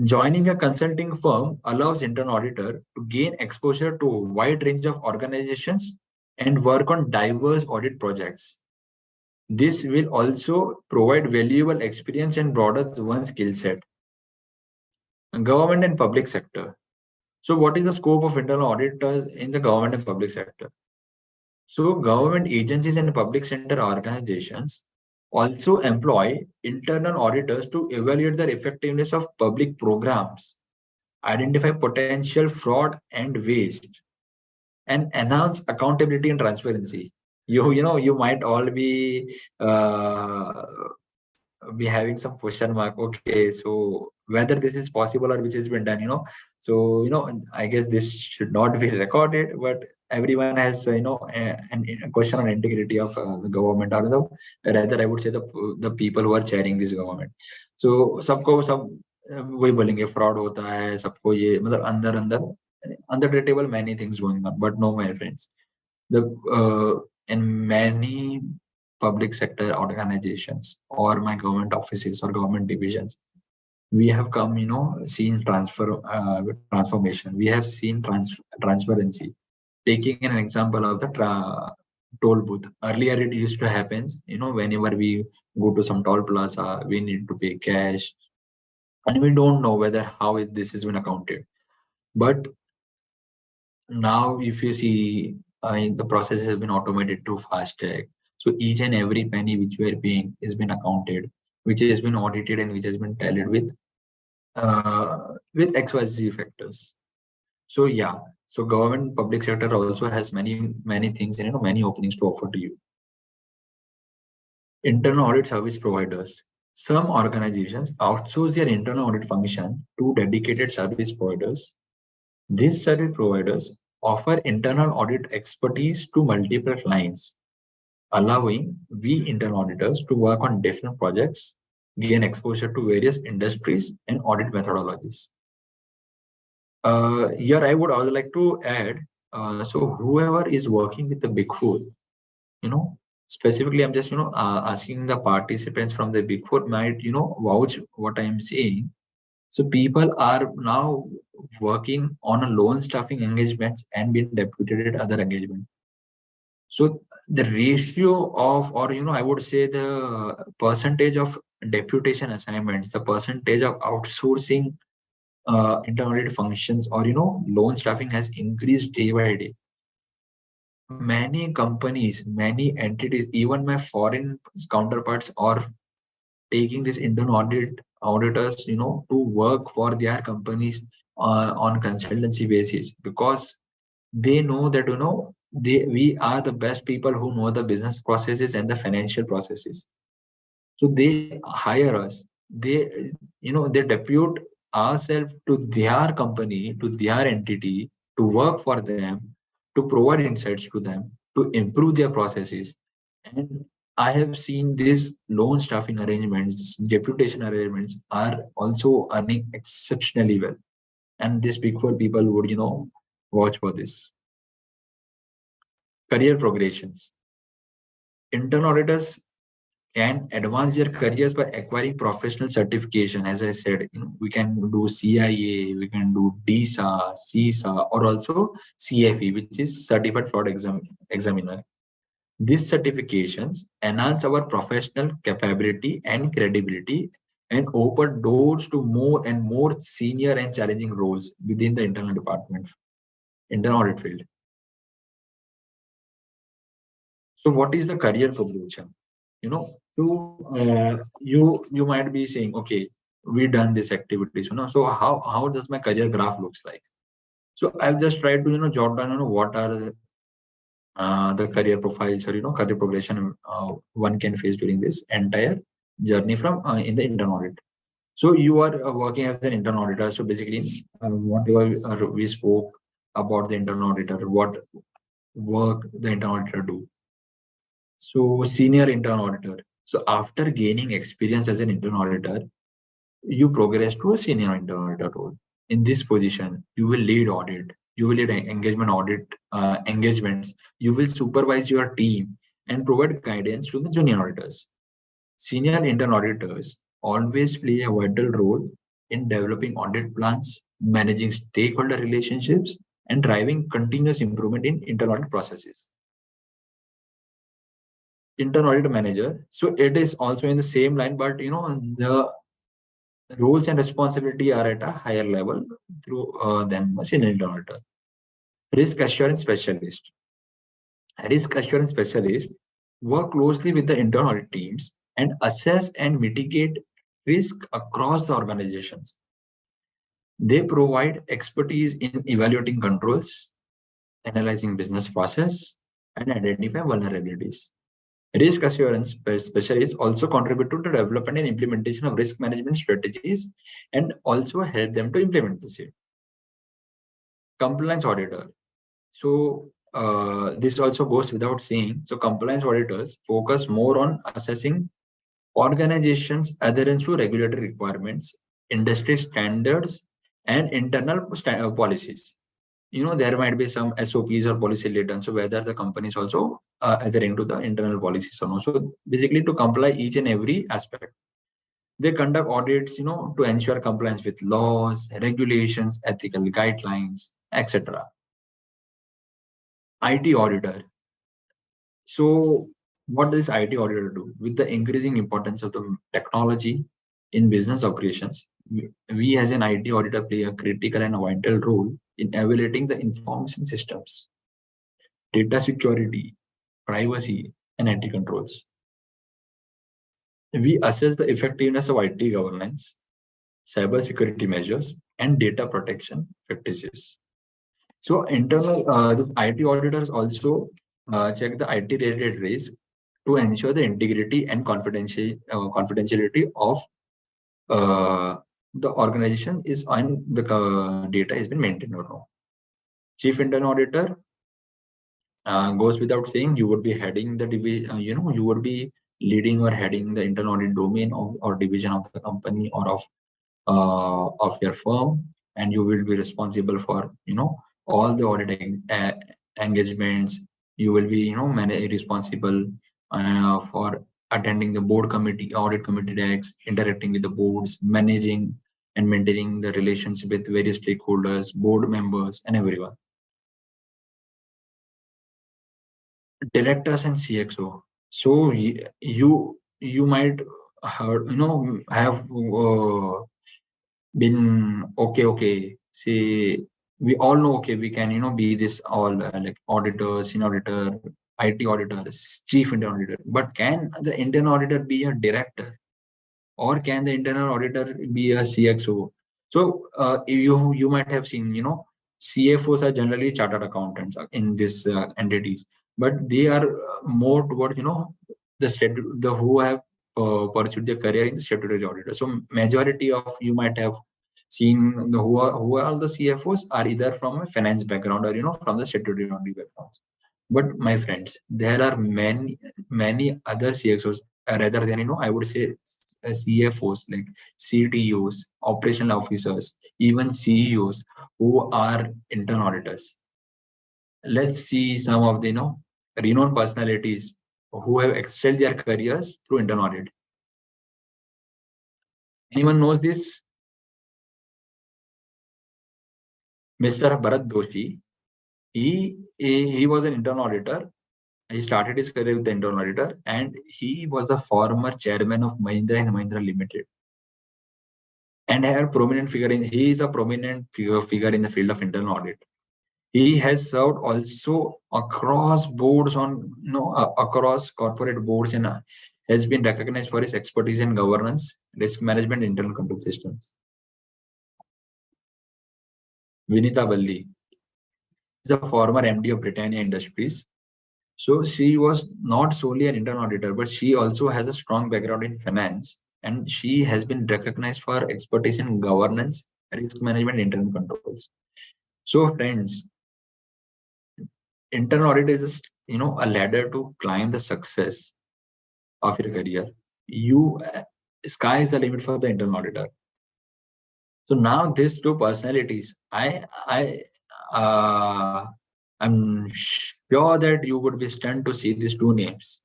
Joining a consulting firm allows internal auditor to gain exposure to a wide range of organizations and work on diverse audit projects. This will also provide valuable experience and broadens one's skill set. Government and public sector. So what is the scope of internal auditors in the government and public sector? So government agencies and public sector organizations also employ internal auditors to evaluate the effectiveness of public programs, identify potential fraud and waste, and enhance accountability and transparency. You might all be having some question mark. Okay, so whether this is possible or which has been done. So I guess this should not be recorded, but everyone has a question on integrity of the government, or rather I would say the people who are chairing this government. So सबको सब वही बोलेंगे fraud होता है, सबको ये मतलब अंदर under the table many things going on, but no, my friends, in many public sector organizations or my government offices or government divisions, we have come seen transformation. We have seen transparency. Taking an example of the toll booth, earlier it used to happen whenever we go to some toll plaza, we need to pay cash and we don't know whether how this has been accounted. But now if you see, the process has been automated through FASTag. So each and every penny which we are paying has been accounted, which has been audited, and which has been tallied with XYZ factors. So yeah, so government public sector also has many things and many openings to offer to you. Internal audit service providers. Some organizations outsource their internal audit function to dedicated service providers. These service providers offer internal audit expertise to multiple clients, allowing we internal auditors to work on different projects, gain exposure to various industries and audit methodologies. Here I would also like to add, so whoever is working with the Big Four, specifically I'm just asking the participants from the Big Four might vouch what I am saying. So people are now working on a loan staffing engagements and being deputed at other engagement. So the ratio of, or I would say the percentage of deputation assignments, the percentage of outsourcing internal audit functions, or loan staffing has increased day by day. Many companies, many entities, even my foreign counterparts are taking this internal auditors, to work for their companies on consultancy basis, because they know that we are the best people who know the business processes and the financial processes. So they hire us. They depute ourselves to their company, to their entity, to work for them, to provide insights to them, to improve their processes. And I have seen these loan staffing arrangements, deputation arrangements are also earning exceptionally well. And these big four people would, watch for this. Career progressions. Internal auditors can advance their careers by acquiring professional certification. As I said, we can do CIA, we can do DSA, CISA, or also CFE, which is Certified Fraud Examiner. These certifications enhance our professional capability and credibility and open doors to more and more senior and challenging roles within the internal audit field. So what is the career progression? You might be saying, okay, we done this activities, so how does my career graph looks like? So I've just tried to jot down what are the career profiles, or career progression one can face during this entire journey from in the internal audit. So you are working as an internal auditor. So basically, whatever we spoke about the internal auditor, what work the internal auditor do. So senior internal auditor. So after gaining experience as an internal auditor, you progress to a senior internal auditor role. In this position, you will lead audit, you will lead engagement audit engagements, you will supervise your team and provide guidance to the junior auditors. Senior internal auditors always play a vital role in developing audit plans, managing stakeholder relationships, and driving continuous improvement in internal audit processes. Internal audit manager. So it is also in the same line, but the roles and responsibility are at a higher level through than a senior internal auditor. Risk assurance specialist. Risk assurance specialist work closely with the internal audit teams and assess and mitigate risk across the organizations. They provide expertise in evaluating controls, analyzing business process, and identify vulnerabilities. Risk assurance specialists also contribute to the development and implementation of risk management strategies and also help them to implement the same. Compliance auditor. So this also goes without saying. So compliance auditors focus more on assessing organizations' adherence to regulatory requirements, industry standards, and internal policies. There might be some SOPs or policy later. So whether the company is also adhering to the internal policies or not. So basically to comply each and every aspect. They conduct audits, to ensure compliance with laws, regulations, ethical guidelines, etc. IT auditor. So what does IT auditor do? With the increasing importance of the technology in business operations, we as an IT auditor play a critical and vital role in evaluating the information systems, data security, privacy, and IT controls. We assess the effectiveness of IT governance, cybersecurity measures, and data protection practices. So the IT auditors also check the IT-related risk to ensure the integrity and confidentiality of the organization is on the data has been maintained or not. Chief internal auditor goes without saying. You would be heading the division. You would be leading or heading the internal audit domain or division of the company or of your firm, and you will be responsible for all the audit engagements. You will be responsible for attending the board committee, audit committee decks, interacting with the boards, managing and maintaining the relationship with various stakeholders, board members, and everyone. directors and CXO. So you might heard, have been okay. See, we all know, okay, we can be this all like auditor, senior auditor, IT auditor, chief internal auditor. But can the internal auditor be a director, or can the internal auditor be a CXO? So you might have seen, CFOs are generally chartered accountants in these entities, but they are more towards the who have pursued their career in the statutory auditor. So majority of you might have seen who are the CFOs are either from a finance background, or from the statutory auditing backgrounds. But my friends, there are many other CXOs, rather than I would say CFOs, like CTOs, operational officers, even CEOs, who are internal auditors. Let's see some of the renowned personalities who have excelled their careers through internal audit. Anyone knows this? Mr. Bharat Doshi. He was an internal auditor. He started his career with the internal auditor, and he was a former chairman of Mahindra and Mahindra Limited. And he is a prominent figure in the field of internal audit. He has served also across boards across corporate boards, and has been recognized for his expertise in governance, risk management, internal control systems. Vinita Balli is a former MD of Britannia Industries. So she was not solely an internal auditor, but she also has a strong background in finance, and she has been recognized for expertise in governance, risk management, internal controls. So friends, internal audit is just, a ladder to climb the success of your career. Sky is the limit for the internal auditor. So now these two personalities, I'm sure that you would be stunned to see these two names.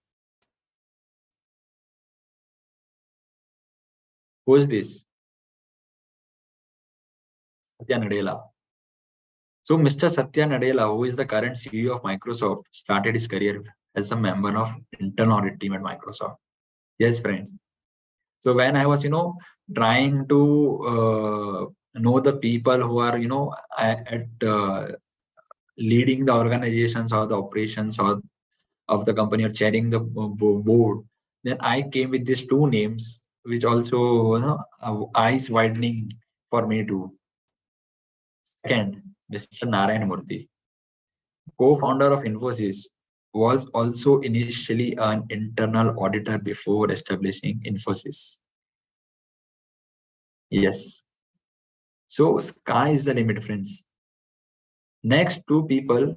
Who is this? Satya Nadella. So Mr. Satya Nadella, who is the current CEO of Microsoft, started his career as a member of internal audit team at Microsoft. Yes, friends. So when I was, trying to know the people who are, at leading the organizations or the operations or of the company, or chairing the board, then I came with these two names, which also, eyes widening for me too. Second, Mr. Narayan Murthy, co-founder of Infosys, was also initially an internal auditor before establishing Infosys. Yes. So sky is the limit, friends. Next two people,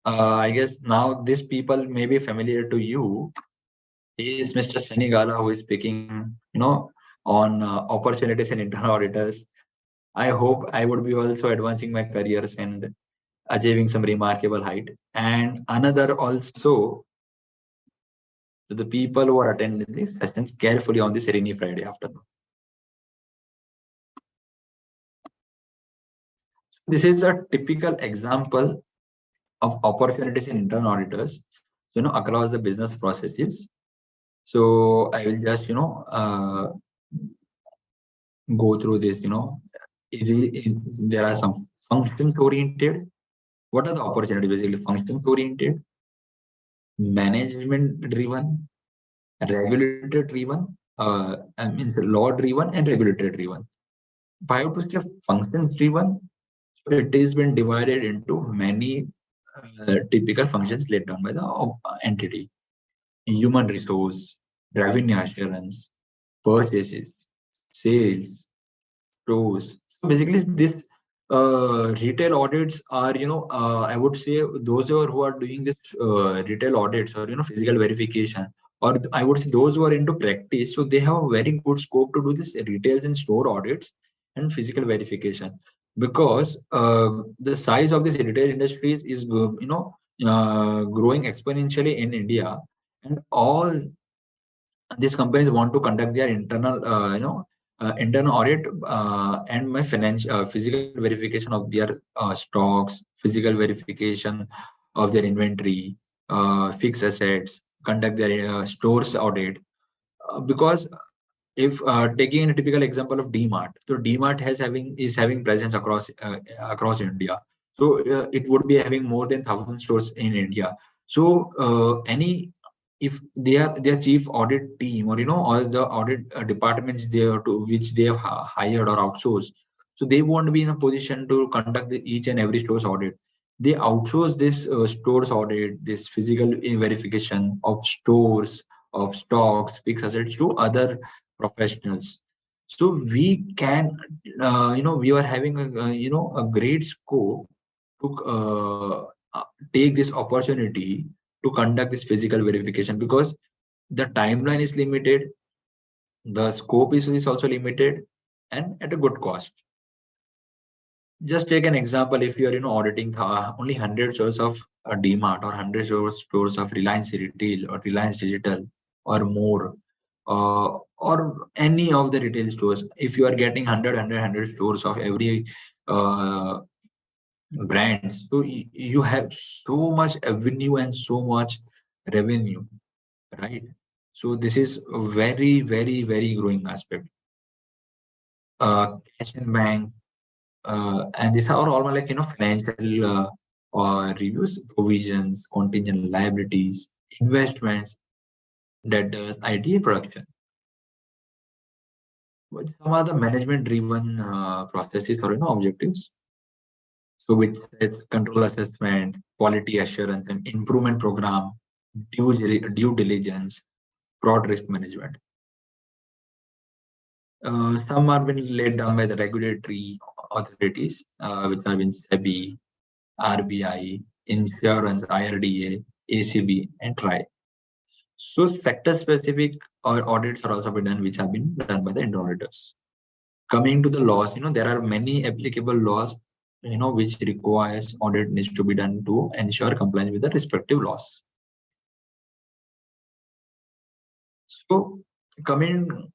I guess now these people may be familiar to you. He is Mr. Senigala, who is speaking, on opportunities in internal auditors. I hope I would be also advancing my careers and achieving some remarkable height. And another also, to the people who are attending these sessions carefully on this rainy Friday afternoon. This is a typical example of opportunities in internal auditors, across the business processes. So I will just, go through this, there are some functions oriented. What are the opportunities? Basically, functions oriented, management driven, regulator driven, law driven, and regulatory driven. If I have to say functions driven, so it has been divided into many typical functions laid down by the entity: human resource, revenue assurance, purchases, sales, stores. So basically, this retail audits are, I would say those who are doing this retail audits, or physical verification, or I would say those who are into practice. So they have a very good scope to do this retails and store audits and physical verification, because the size of this retail industries is growing exponentially in India, and all these companies want to conduct their internal internal audit and my physical verification of their stocks, physical verification of their inventory, fixed assets, conduct their stores audit. Because if taking a typical example of DMart, so DMart is having presence across India. So it would be having more than 1,000 stores in India. So any if their chief audit team, or all the audit departments there to which they have hired or outsourced, so they won't be in a position to conduct each and every store's audit. They outsource this stores audit, this physical verification of stores, of stocks, fixed assets to other professionals. So we can, we are having a great scope to take this opportunity to conduct this physical verification, because the timeline is limited, the scope is also limited, and at a good cost. Just take an example. If you are auditing only 100 stores of DMart, or 100 stores of Reliance Retail or Reliance Digital or more, or any of the retail stores, if you are getting 100 stores of every uh, brand, so you have so much avenue and so much revenue, right? So this is a very, very, very growing aspect. Cash and bank, and these are all like financial or reviews, provisions, contingent liabilities, investments, debtors, IT production. But some are the management driven processes or objectives. So which is control assessment, quality assurance, and improvement program, due diligence, fraud risk management. Some are been laid down by the regulatory authorities, which have been SEBI, RBI, insurance, IRDA, ACB, and TRI. So sector-specific audits are also been done, which have been done by the internal auditors. Coming to the laws, there are many applicable laws, which requires audit needs to be done to ensure compliance with the respective laws. So coming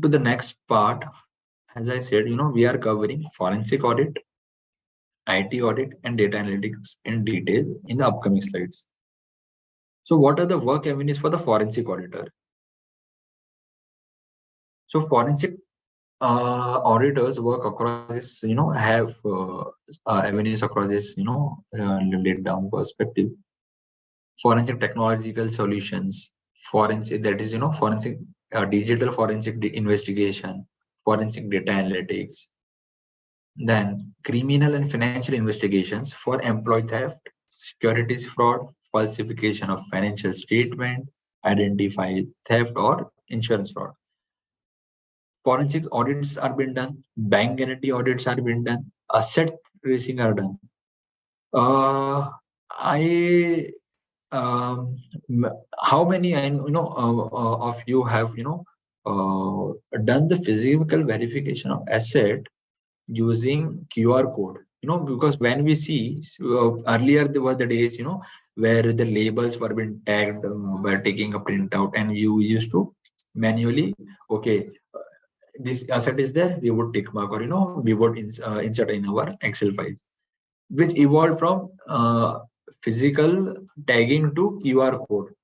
to the next part, as I said, we are covering forensic audit, IT audit, and data analytics in detail in the upcoming slides. So what are the work avenues for the forensic auditor? So forensic auditors work across this, have avenues across this, laid down perspective. Forensic technological solutions, forensic, that is, forensic digital forensic investigation, forensic data analytics, then criminal and financial investigations for employee theft, securities fraud, falsification of financial statement, identify theft or insurance fraud. Forensic audits are being done, bank guarantee audits are being done, asset tracing are done. I how many of you have done the physical verification of asset using QR code? Because when we see earlier there were the days where the labels were being tagged by taking a printout, and you used to manually, okay, this asset is there, we would tick mark, or we would insert in our Excel files, which evolved from physical tagging to QR code,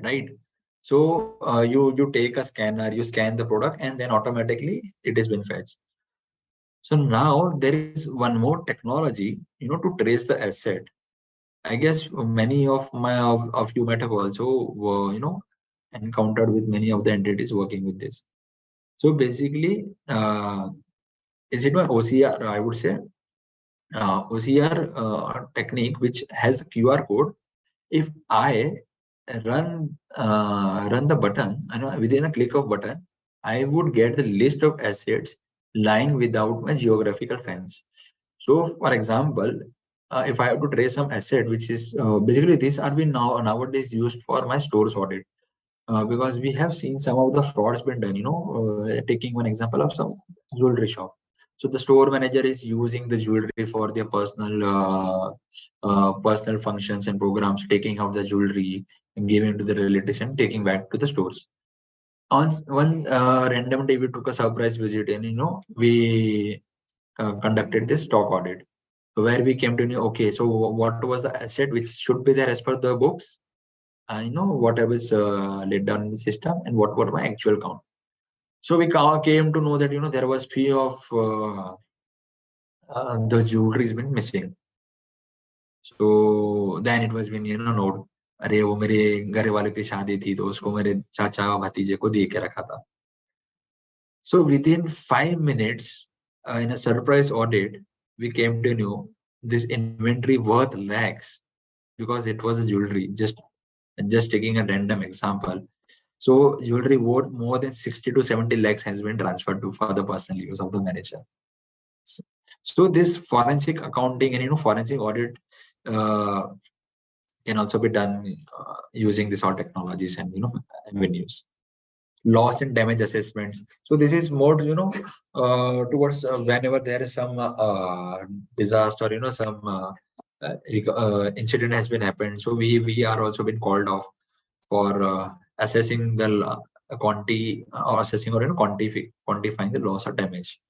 right? So you take a scanner, you scan the product, and then automatically it has been fetched. So now there is one more technology, to trace the asset. I guess many of you might have also encountered with many of the entities working with this. So basically, is it my OCR? I would say OCR technique, which has the QR code. If I run the button, within a click of button, I would get the list of assets lying without my geographical fence. So, for example, if I have to trace some asset, which is basically these are being nowadays used for my stores audit. Because we have seen some of the frauds been done, taking one example of some jewelry shop. So the store manager is using the jewelry for their personal functions and programs, taking out the jewelry and giving to the relatives and taking back to the stores. On one random day, we took a surprise visit, and we conducted this stock audit. where we came to know, okay, so what was the asset which should be there as per the books? I know what I was laid down in the system and what were my actual count. So we came to know that, there was few of the jewelry has been missing. So then it was been, note, अरे वो मेरे घर वाले की शादी थी तो उसको मेरे चाचा भतीजे को दे के रखा था. So within 5 minutes, in a surprise audit, we came to know this inventory worth lakhs because it was a jewelry. Just taking a random example. So jewelry worth more than 60 to 70 lakhs has been transferred to for the personal use of the manager. So this forensic accounting and forensic audit can also be done using these all technologies and avenues. Loss and damage assessments. So this is more towards whenever there is some disaster, some incident has been happened. So we are also been called off for assessing the quantity or assessing or quantifying the loss or damage.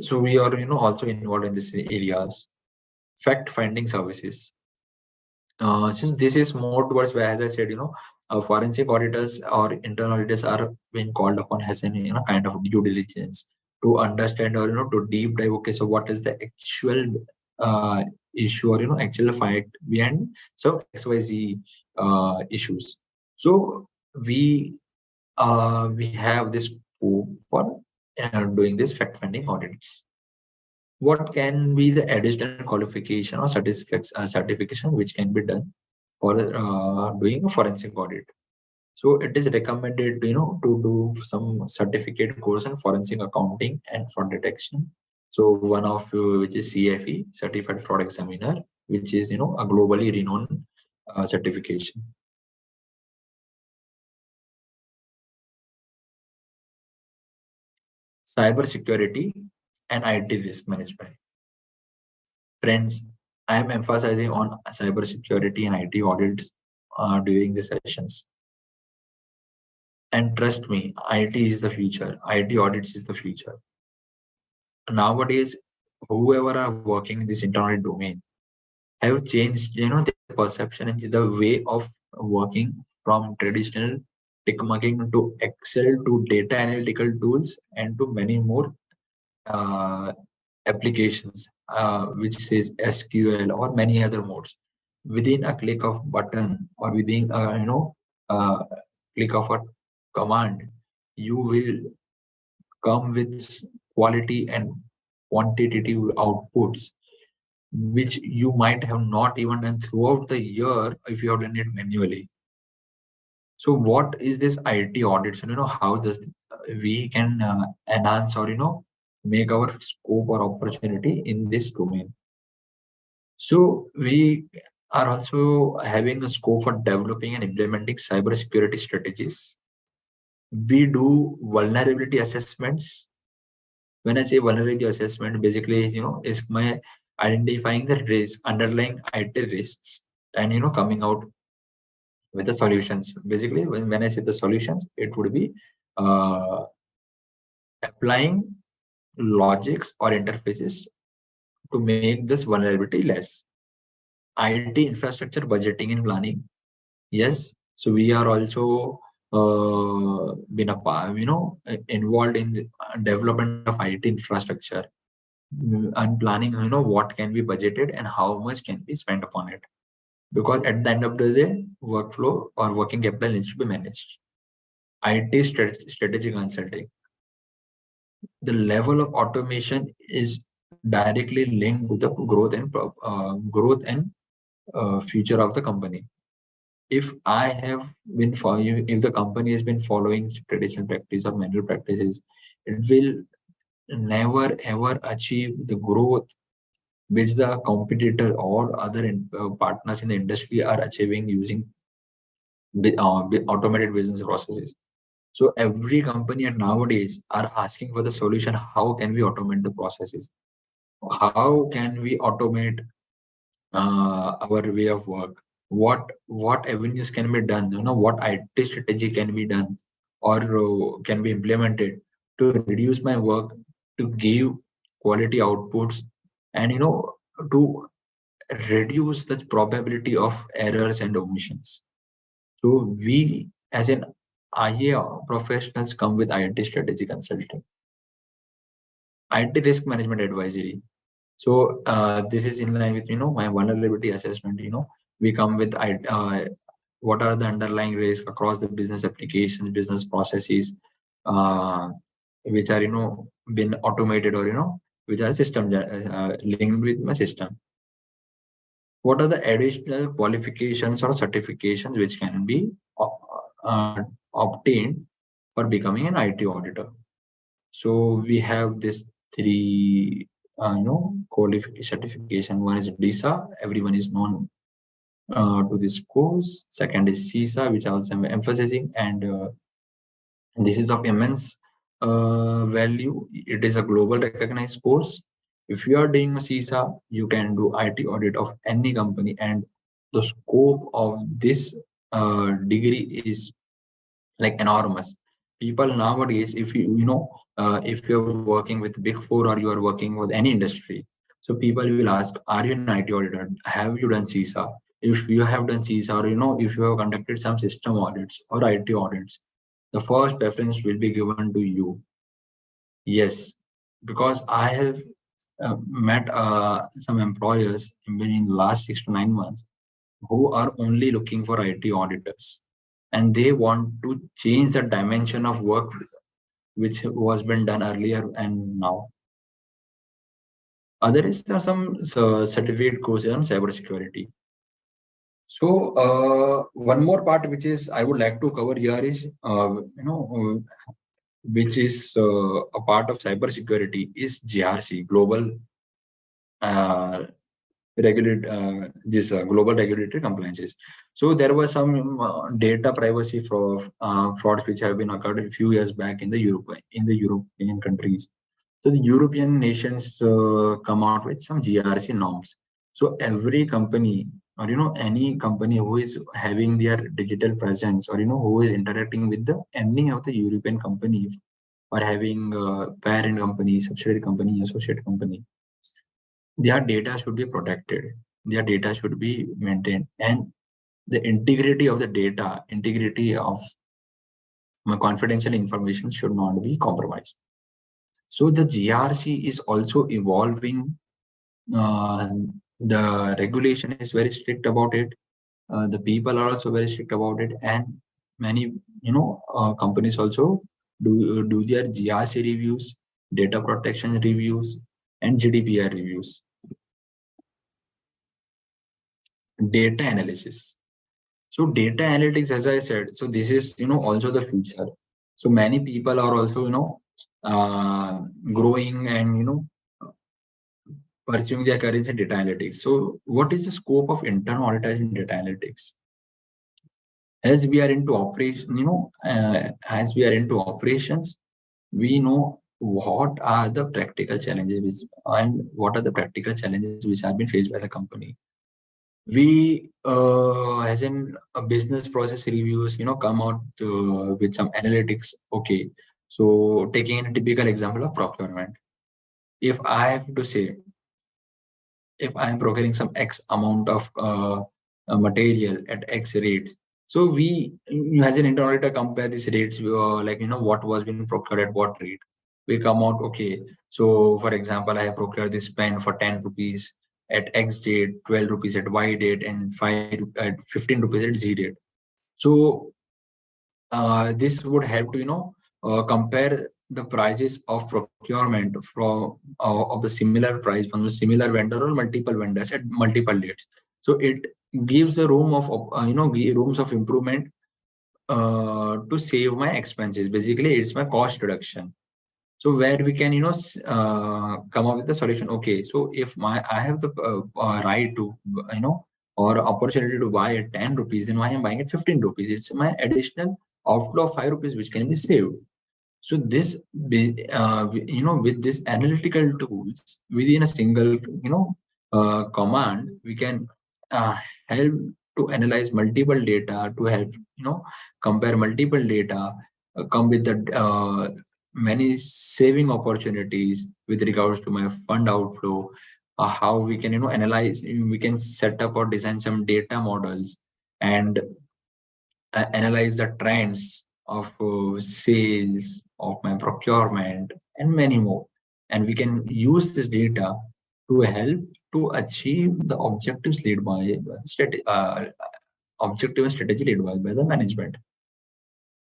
So we are also involved in these areas. Fact finding services. Since this is more towards where, as I said, forensic auditors or internal auditors are being called upon as an kind of due diligence to understand or to deep dive. Okay, so what is the actual issue or actual fight behind some XYZ issues. So we have this scope for doing this fact finding audits. What can be the additional qualification or certification which can be done for doing a forensic audit? So it is recommended, to do some certificate course in forensic accounting and fraud detection. So one of which is CFE, Certified Fraud Examiner, which is a globally renowned certification. Cyber security and IT risk management. Friends, I am emphasizing on cyber security and IT audits during the sessions. And trust me, IT is the future. IT audits is the future. Nowadays, whoever are working in this internal domain have changed, the perception and the way of working from traditional tick marking to Excel to data analytical tools and to many more applications, which says SQL or many other modes. Within a click of button or within click of a command, you will come with quality and quantitative outputs, which you might have not even done throughout the year if you have done it manually. So what is this IT audit? So, how does we can enhance or, make our scope or opportunity in this domain. So we are also having a scope for developing and implementing cybersecurity strategies. We do vulnerability assessments. When I say vulnerability assessment, basically, is my identifying the risk, underlying IT risks, and coming out with the solutions. Basically, when I say the solutions, it would be applying logics or interfaces to make this vulnerability less. IT infrastructure budgeting and planning. Yes, so we are also been involved in the development of IT infrastructure and planning. What can be budgeted and how much can be spent upon it. Because at the end of the day, workflow or working capital needs to be managed. IT strategic consulting. The level of automation is directly linked to the growth and future of the company. If I have been following, if the company has been following traditional practice or manual practices, it will never ever achieve the growth which the competitor or other partners in the industry are achieving using automated business processes. So every company at nowadays are asking for the solution. How can we automate the processes? How can we automate our way of work? What avenues can be done? What IT strategy can be done or can be implemented to reduce my work, to give quality outputs and to reduce the probability of errors and omissions. So we as an IA professionals come with IT strategy consulting, IT risk management advisory. So this is in line with my vulnerability assessment. We come with what are the underlying risks across the business applications, business processes, uh, which are been automated, or which are system linked with my system. What are the additional qualifications or certifications which can be uh, obtained for becoming an IT auditor? So we have this three, qualification certification. One is DISA, everyone is known to this course. Second is CISA, which also I'm emphasizing, and this is of immense value. It is a global recognized course. If you are doing a CISA, you can do IT audit of any company, and the scope of this degree is like enormous. People nowadays, if if you're working with Big Four or you are working with any industry, so people will ask, are you an IT auditor? Have you done CISA? If you have done CISA, or if you have conducted some system audits or IT audits, the first preference will be given to you. Yes, because I have met some employers in the last 6 to 9 months who are only looking for IT auditors, and they want to change the dimension of work which was been done earlier and now. Other is there some certificate courses on cybersecurity. So one more part which is I would like to cover here is which is a part of cybersecurity is GRC, global global regulatory compliances. So there was some data privacy frauds which have been occurred a few years back in the European countries. So the European nations come out with some GRC norms. So every company, or any company who is having their digital presence, or who is interacting with any of the European companies, or having parent company, subsidiary company, associate company, their data should be protected, their data should be maintained, and the integrity of the data, integrity of my confidential information should not be compromised. So the GRC is also evolving. uh, the regulation is very strict about it. The people are also very strict about it, and many companies also do their GRC reviews, data protection reviews, and GDPR reviews. Data analysis. So data analytics, as I said, so this is also the future. So many people are also growing and pursuing their careers in data analytics. So what is the scope of internal auditors in data analytics? As we are into operation, as we are into operations, we know what are the practical challenges and what are the practical challenges which have been faced by the company. We as in a business process reviews come out with some analytics. Okay, so taking a typical example of procurement, if I have to say, if I am procuring some X amount of material at X rate, so we as an internal auditor compare these rates, like what was being procured at what rate. We come out, okay, so for example, I have procured this pen for 10 rupees at X date, 12 rupees at Y date, and 15 rupees at Z date. So this would help to compare the prices of procurement from of the similar price from a similar vendor or multiple vendors at multiple dates. So it gives a room of rooms of improvement to save my expenses. Basically, it's my cost reduction. So where we can come up with the solution. Okay, so if I have the right to or opportunity to buy at 10 rupees, then why I'm buying at 15 rupees? It's my additional outflow of 5 rupees which can be saved. So this with this analytical tools within a single command, we can help to analyze multiple data, to help compare multiple data, come with the many saving opportunities with regards to my fund outflow, how we can analyze, we can set up or design some data models and analyze the trends of sales, of my procurement, and many more. And we can use this data to help to achieve the objectives led by objective and strategy led by the management.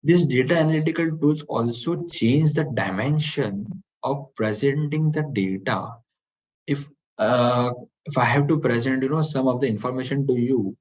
These data analytical tools also change the dimension of presenting the data. If uh, if I have to present some of the information to you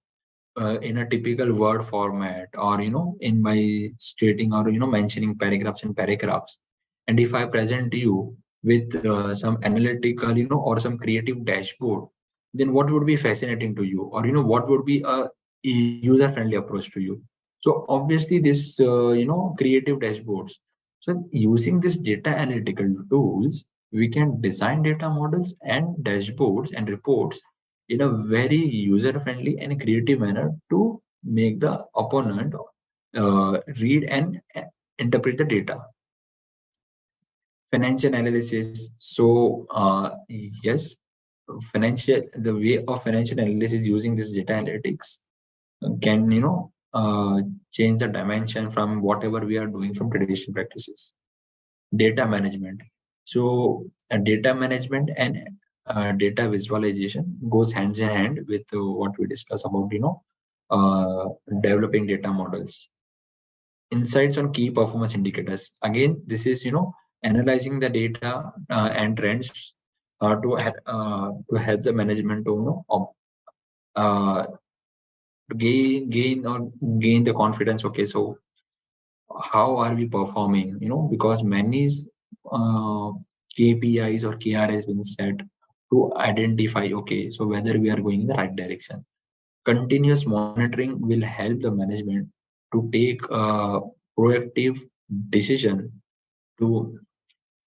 in a typical word format, or in my stating or mentioning paragraphs and paragraphs, and if I present to you with some analytical or some creative dashboard, then what would be fascinating to you, or what would be a user friendly approach to you? So obviously this creative dashboards. So using this data analytical tools, we can design data models and dashboards and reports in a very user-friendly and creative manner to make the opponent read and interpret the data. Financial analysis. So yes, the way of financial analysis using this data analytics can change the dimension from whatever we are doing from traditional practices. Data management. So data management and data visualization goes hands in hand with what we discuss about uh, developing data models. Insights on key performance indicators. Again, this is analyzing the data and trends to help the management to uh, to gain the confidence. Okay, so how are we performing? Because many uh, KPIs or KRS been set to identify, okay, so whether we are going in the right direction. Continuous monitoring will help the management to take a proactive decision to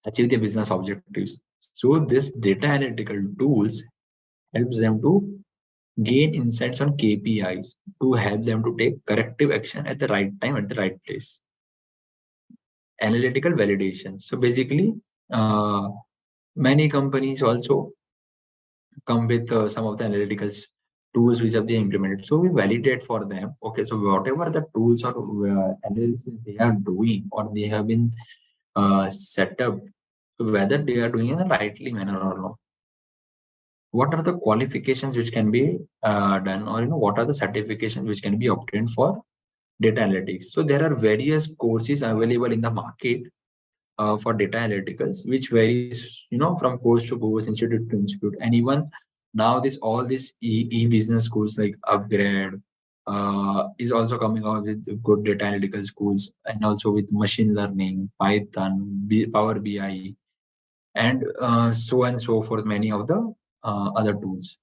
achieve the business objectives. So this data analytical tools helps them to gain insights on KPIs to help them to take corrective action at the right time at the right place. Analytical validation. So basically, many companies also come with some of the analytical tools which have they implemented. So we validate for them. Okay, so whatever the tools or analysis they are doing or they have been set up, whether they are doing in the rightly manner or not. What are the qualifications which can be done, or what are the certifications which can be obtained for data analytics? So there are various courses available in the market for data analyticals, which varies, from course to course, institute to institute, and even now this all these e-business schools like Upgrade is also coming out with good data analytical schools, and also with machine learning, Python, Power BI, and so and so forth, many of the other tools.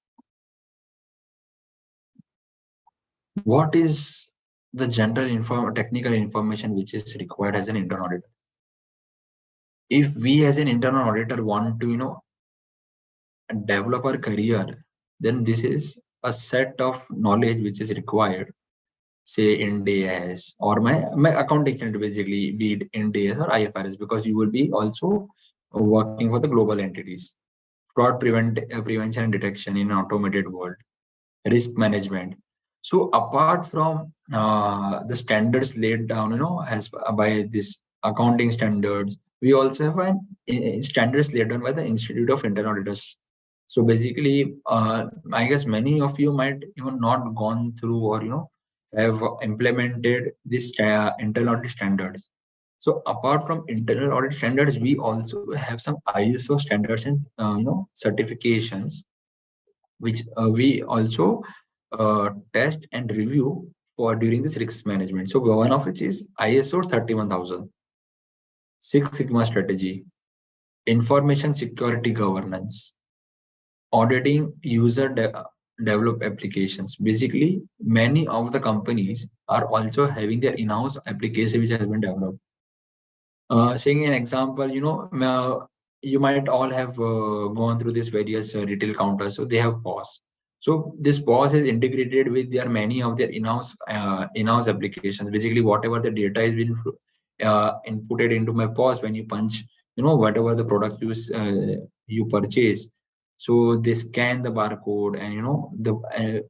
What is the general technical information which is required as an internal auditor? If we as an internal auditor want to develop our career, then this is a set of knowledge which is required, say in DAS or my accounting standard, basically be it in DAS or IFRS, because you will be also working for the global entities. Fraud prevention and detection in an automated world, risk management. So apart from the standards laid down, as by this accounting standards, we also have standards laid down by the Institute of Internal Auditors. So basically, I guess many of you might even not gone through or have implemented this internal audit standards. So apart from internal audit standards, we also have some ISO standards and certifications, which we also test and review for during this risk management. So one of which is ISO 31000, Six Sigma strategy, information security governance, auditing user developed applications. Basically, many of the companies are also having their in-house application which has been developed. Saying an example, you might all have gone through this various retail counters. So they have POS. So this POS is integrated with their many of their in-house applications. Basically, whatever the data is being inputted into my POS when you punch, whatever the product you purchase. So they scan the barcode, and the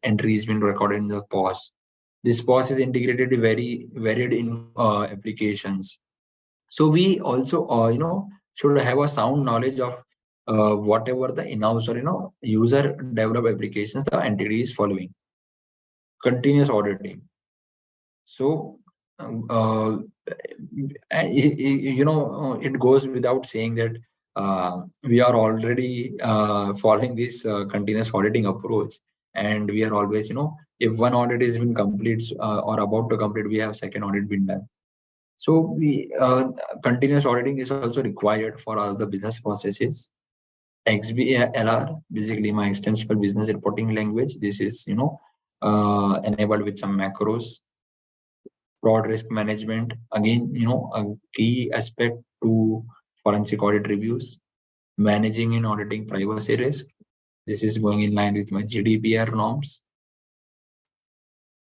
entry has been recorded in the POS. This POS is integrated with very varied in applications. So we also should have a sound knowledge of whatever the in-house or user developed applications the entity is following. Continuous auditing. So it goes without saying that we are already following this continuous auditing approach, and we are always, if one audit is been complete or about to complete, we have second audit been done. So we continuous auditing is also required for all the business processes. XBLR, basically my extensible business reporting language. This is enabled with some macros. Fraud risk management, again, a key aspect to forensic audit reviews. Managing and auditing privacy risk. This is going in line with my GDPR norms.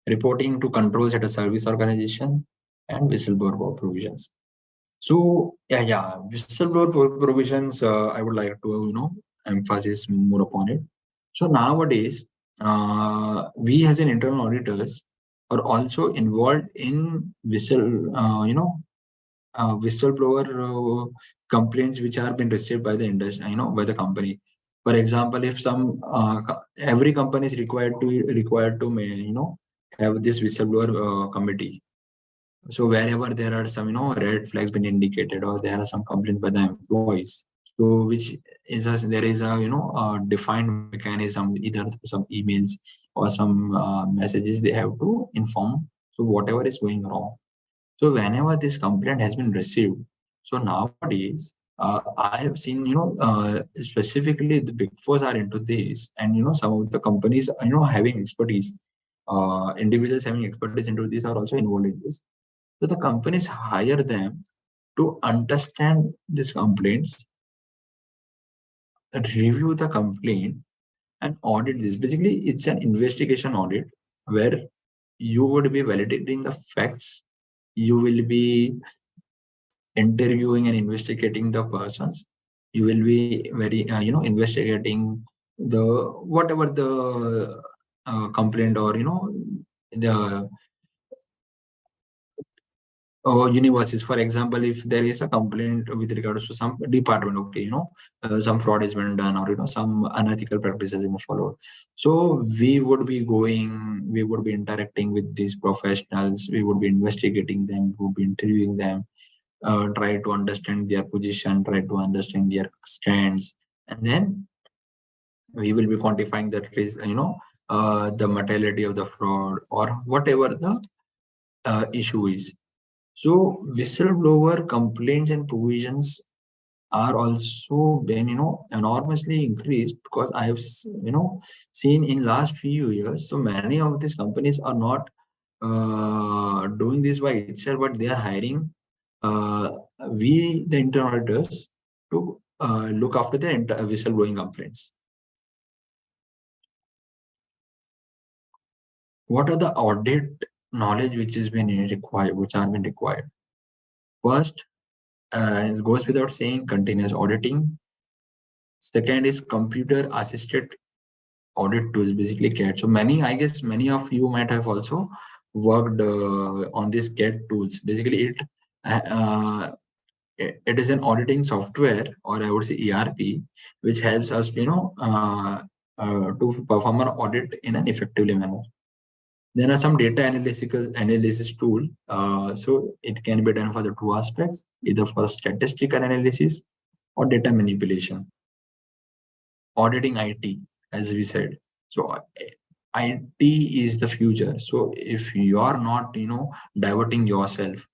Reporting to controls at a service organization, and whistleblower provisions. So whistleblower provisions, I would like to emphasize more upon it. So nowadays, we as an internal auditors are also involved in whistleblower complaints which are been received by the industry, by the company. For example, if some every company is required to have this whistleblower committee. So wherever there are some red flags been indicated, or there are some complaints by the employees, so which is there is a defined mechanism, either some emails or some messages they have to inform, so whatever is going wrong. So whenever this complaint has been received, so nowadays I have seen specifically the big fours are into this, and some of the companies having expertise, individuals having expertise into this are also involved in this. So the companies hire them to understand these complaints, review the complaint, and audit this. Basically, it's an investigation audit where you would be validating the facts, you will be interviewing and investigating the persons, you will be very investigating the whatever the complaint, or the universes. For example, if there is a complaint with regards to some department, okay, some fraud has been done, or some unethical practices been followed. So we would be interacting with these professionals, we would be investigating them, we would be interviewing them, try to understand their position, try to understand their stands, and then we will be quantifying that the materiality of the fraud, or whatever the issue is. So whistleblower complaints and provisions are also been enormously increased, because I have seen in last few years, so many of these companies are not doing this by itself, but they are hiring we the internal auditors to look after the whistleblowing complaints. What are the audit knowledge which are been required? First, it goes without saying, continuous auditing. Second is computer assisted audit tools, basically CAT. So I guess many of you might have also worked on these CAT tools. Basically, it is an auditing software, or I would say ERP, which helps us to perform an audit in an effectively manner. There are some data analysis tool. So it can be done for the two aspects, either for statistical analysis or data manipulation. Auditing IT, as we said. So IT is the future. So if you are not, diverting yourself,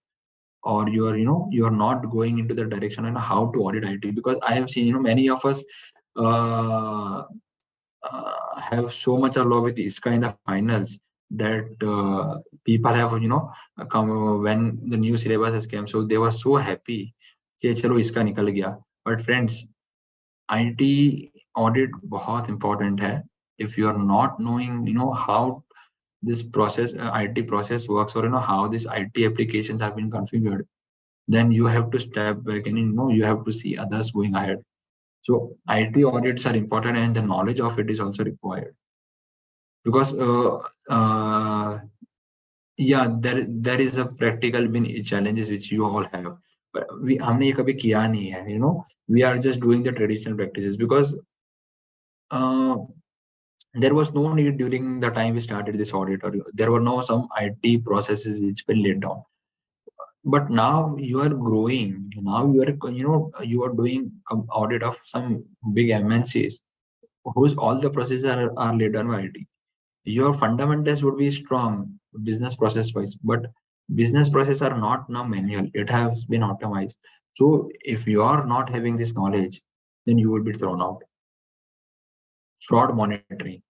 or you're not going into the direction on how to audit IT, because I have seen, many of us have so much along with ISCA in the finals, that people have come when the new syllabus has come, so they were so happy कि चलो इसका निकल गया. But friends, IT audit बहुत important है. If you are not knowing how this process IT process works, or how these IT applications have been configured, then you have to step back, and you have to see others going ahead. So IT audits are important, and the knowledge of it is also required, because yeah, there is a practical challenges which you all have, but हमने ये कभी किया नहीं है, we are just doing the traditional practices, because uh, there was no need during the time we started this audit, or there were no some IT processes which were laid down. But now you are growing. Now you are doing audit of some big MNCs whose all the processes are laid down by IT. Your fundamentals would be strong business process wise, but business process are not now manual. It has been optimized. So if you are not having this knowledge, then you will be thrown out. Fraud monitoring,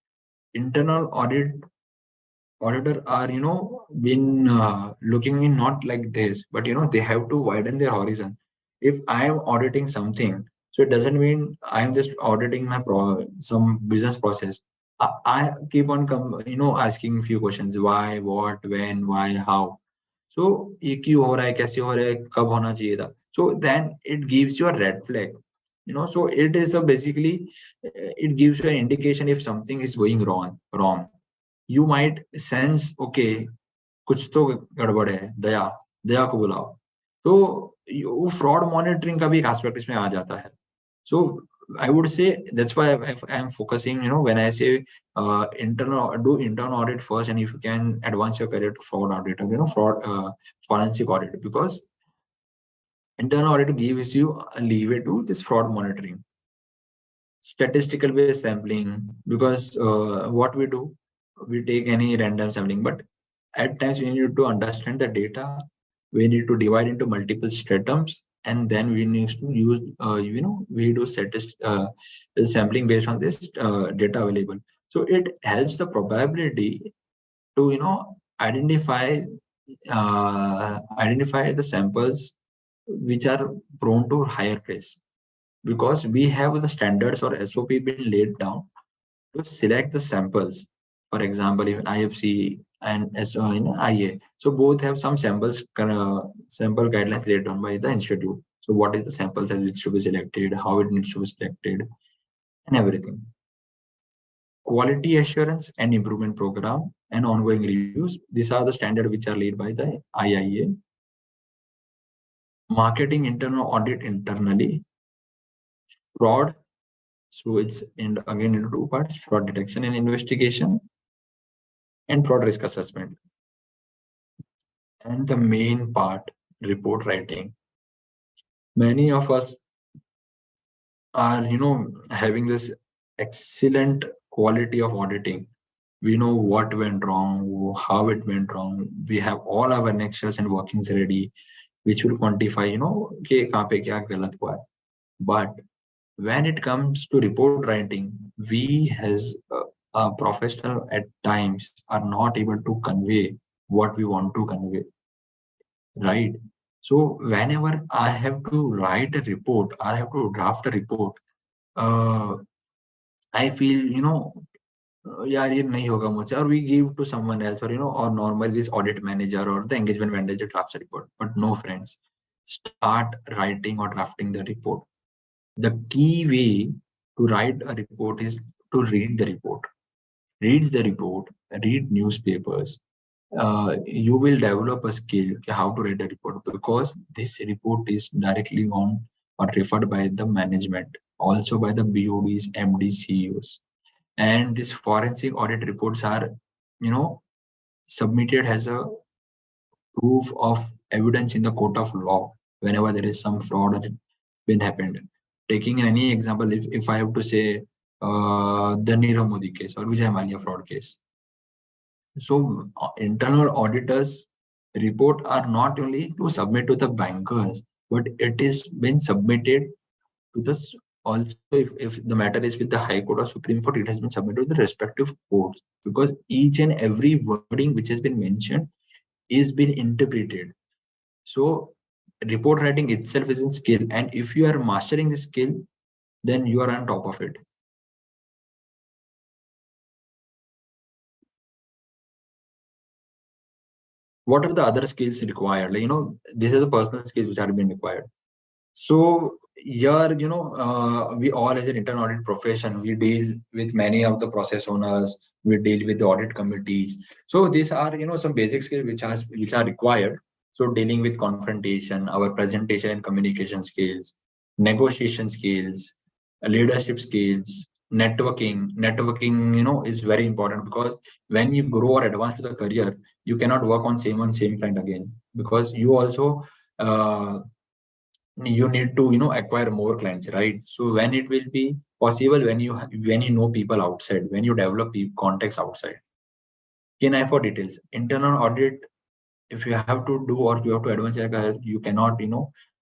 internal auditor are been looking in not like this, but they have to widen their horizon. If I am auditing something, so it doesn't mean I am just auditing my some business process. I keep on asking few questions: why, what, when, why, how. So ये क्यों हो रहा है, कैसे हो रहा है, कब होना चाहिए था. So then it gives you a red flag. So it is the basically it gives you an indication if something is going wrong. You might sense, okay, कुछ तो गड़बड़ है, दया दया को बुलाओ. तो वो फ्रॉड मॉनिटरिंग का भी एक एस्पेक्ट इसमें आ जाता है. So I would say that's why I am focusing, when I say do internal audit first, and if you can advance your career to fraud audit, fraud forensic audit, because internal audit gives you a leeway to this fraud monitoring. Statistical based sampling, because what we do, we take any random sampling, but at times we need to understand the data. We need to divide into multiple stratums, and then we need to use we do sampling based on this data available. So it helps the probability to identify the samples which are prone to higher risk, because we have the standards or SOP been laid down to select the samples. For example, if IFC and IA, so both have some sample guidelines laid down by the institute. So what is the samples that needs to be selected, how it needs to be selected, and everything. Quality assurance and improvement program and ongoing reviews. These are the standards which are laid by the IIA. Marketing internal audit internally. Fraud. So it's again into two parts: fraud detection and investigation, and fraud risk assessment. And the main part, report writing. Many of us are having this excellent quality of auditing. We know what went wrong, how it went wrong. We have all our nextures and workings ready, which will quantify कि कहाँ पे क्या गलत हुआ है. But when it comes to report writing, we as a professional at times are not able to convey what we want to convey, right? So whenever I have to write a report, I have to draft a report, I feel यार ये नहीं होगा मुझसे, और we give to someone else, or or normally this audit manager or the engagement manager drafts a report. But no, friends, start writing or drafting the report. The key way to write a report is to read the report. Read the report, read newspapers. You will develop a skill how to write a report, because this report is directly on or referred by the management, also by the BODs, MDs, CEOs. And these forensic audit reports are, submitted as a proof of evidence in the court of law whenever there is some fraud that been happened. Taking any example, if I have to say the Nirav Modi case or Vijay Mallya fraud case. So internal auditors report are not only to submit to the bankers, but it is been submitted to this also. If the matter is with the High Court or Supreme Court, it has been submitted to the respective courts, because each and every wording which has been mentioned is been interpreted. So report writing itself is a skill, and if you are mastering the skill, then you are on top of it. What are the other skills required? These are the personal skills which are being required. So here, we all as an internal audit profession, we deal with many of the process owners, we deal with the audit committees. So these are, some basic skills which are required. So dealing with confrontation, our presentation and communication skills, negotiation skills, leadership skills, networking, is very important, because when you grow or advance to the career, you cannot work on same client again, because you also you need to acquire more clients, right? So when it will be possible, when you know people outside, when you develop contacts outside. Keen eye for details. Internal audit, if you have to do or you have to advance your career, you cannot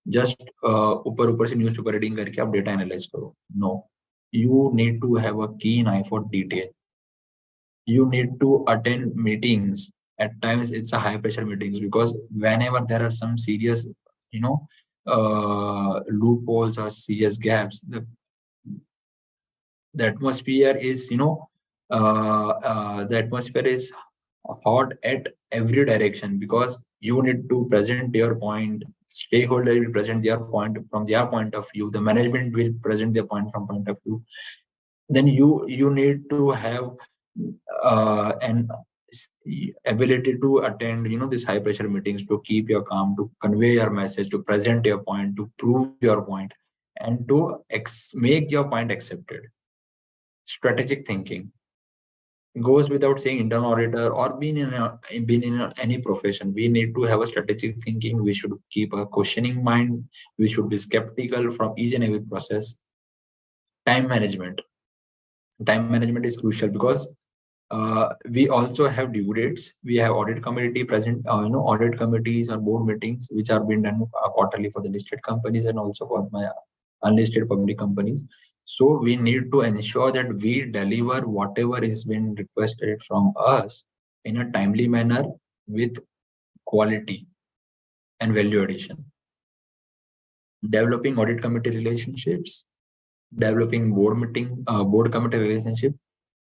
just ऊपर से newspaper reading करके आप data analyze करो. No, you need to have a keen eye for detail. You need to attend meetings. At times it's a high pressure meetings, because whenever there are some serious you know loopholes or serious gaps, the atmosphere is the atmosphere is hot at every direction, because you need to present your point, stakeholder will present their point from their point of view, the management will present their point from point of view. Then you need to have an ability to attend these high pressure meetings, to keep your calm, to convey your message, to present your point, to prove your point, and to make your point accepted. Strategic thinking goes without saying. Internal auditor or being in any profession, we need to have a strategic thinking. We should keep a questioning mind. We should be skeptical from each and every process. Time management. Time management is crucial, because we also have due dates. We have audit committee present, audit committees or board meetings, which are being done quarterly for the listed companies and also for my unlisted public companies. So we need to ensure that we deliver whatever is being requested from us in a timely manner with quality and value addition. Developing audit committee relationships, developing board committee relationship.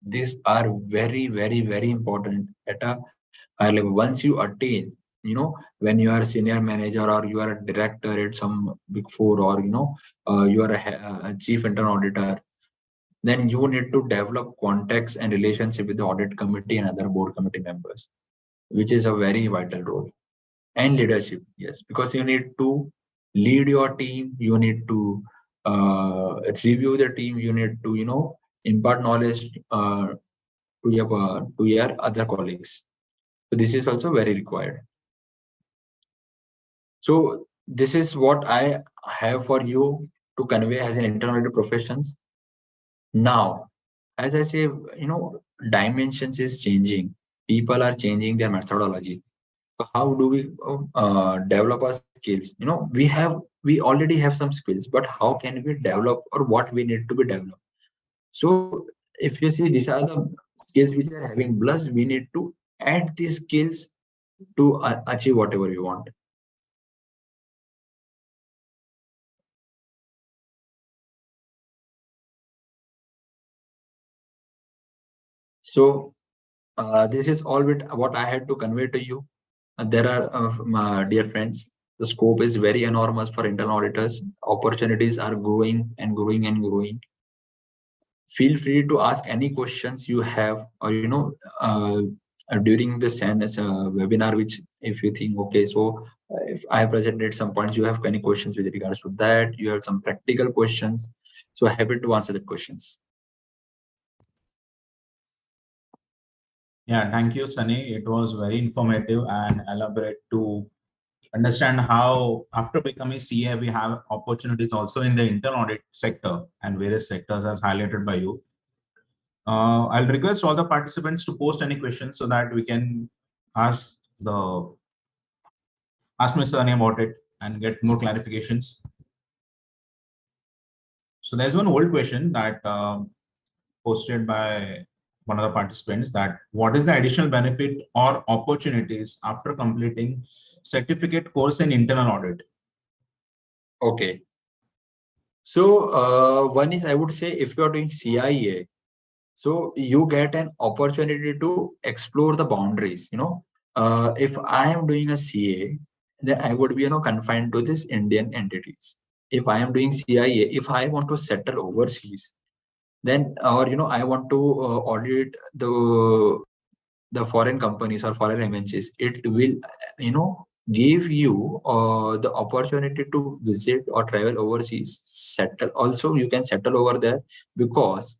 These are very, very, very important at a high level. Once you attain, when you are a senior manager or you are a director at some big four, or you are a chief internal auditor, then you need to develop contacts and relationship with the audit committee and other board committee members, which is a very vital role. And leadership, yes, because you need to lead your team, you need to review the team, you need to impart knowledge to your other colleagues. So this is also very required. So this is what I have for you to convey as an internal audit professions. Now, as I say, dimensions is changing. People are changing their methodology. So how do we develop our skills? We already have some skills, but how can we develop, or what we need to be developed? So if you see, these are the skills which are having, plus we need to add these skills to achieve whatever we want. So this is all what I had to convey to you. There are, my dear friends, the scope is very enormous for internal auditors. Opportunities are growing and growing and growing. Feel free to ask any questions you have, or during this webinar, which if you think, okay, so if I have presented some points, you have any questions with regards to that, you have some practical questions, so happy to answer the questions. Yeah, thank you, Sunny. It was very informative and elaborate to understand how after becoming CA, we have opportunities also in the internal audit sector and various sectors as highlighted by you. I'll request all the participants to post any questions so that we can ask Mr. Sunny about it and get more clarifications. So there's one old question that posted by one of the participants, that what is the additional benefit or opportunities after completing certificate course in internal audit? Okay. So one is, I would say, if you are doing CIA, so you get an opportunity to explore the boundaries. If I am doing a CA, then I would be confined to this Indian entities. if I am doing CIA, if I want to settle overseas, then, or I want to audit the foreign companies or foreign MNCs, it will give you the opportunity to visit or travel overseas, settle. Also, you can settle over there, because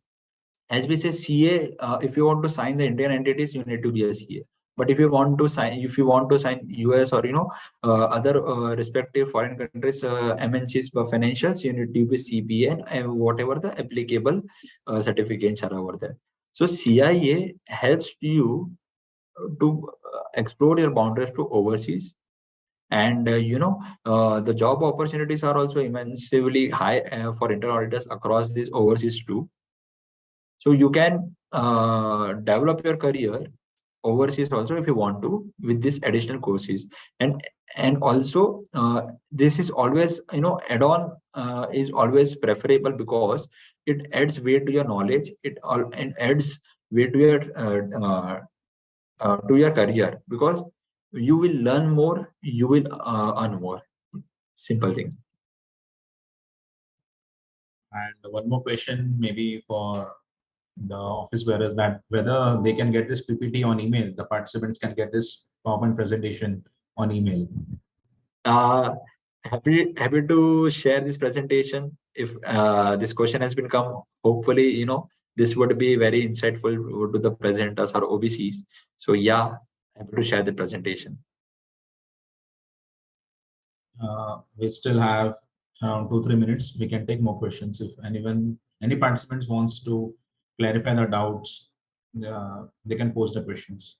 as we say, CA, if you want to sign the Indian entities, you need to be a CA. But if you want to sign US or other respective foreign countries MNCs for financials, you need to be CPA and whatever the applicable certificates are over there. So CIA helps you to explore your boundaries to overseas, and the job opportunities are also immensely high for internal auditors across these overseas too. So you can develop your career overseas also if you want to, with these additional courses. And also this is always, add-on is always preferable, because it adds weight to your knowledge, and adds weight to your career, because you will learn more, you will earn more. Simple thing. And one more question, maybe for the office bearers, that whether they can get this PPT on email, the participants can get this PowerPoint presentation on email. Happy to share this presentation. If this question has been come, hopefully, this would be very insightful to the presenters or OBCs. So yeah, happy to share the presentation. We still have around 2-3 minutes. We can take more questions. If any participants wants to clarify the doubts, they can post the questions.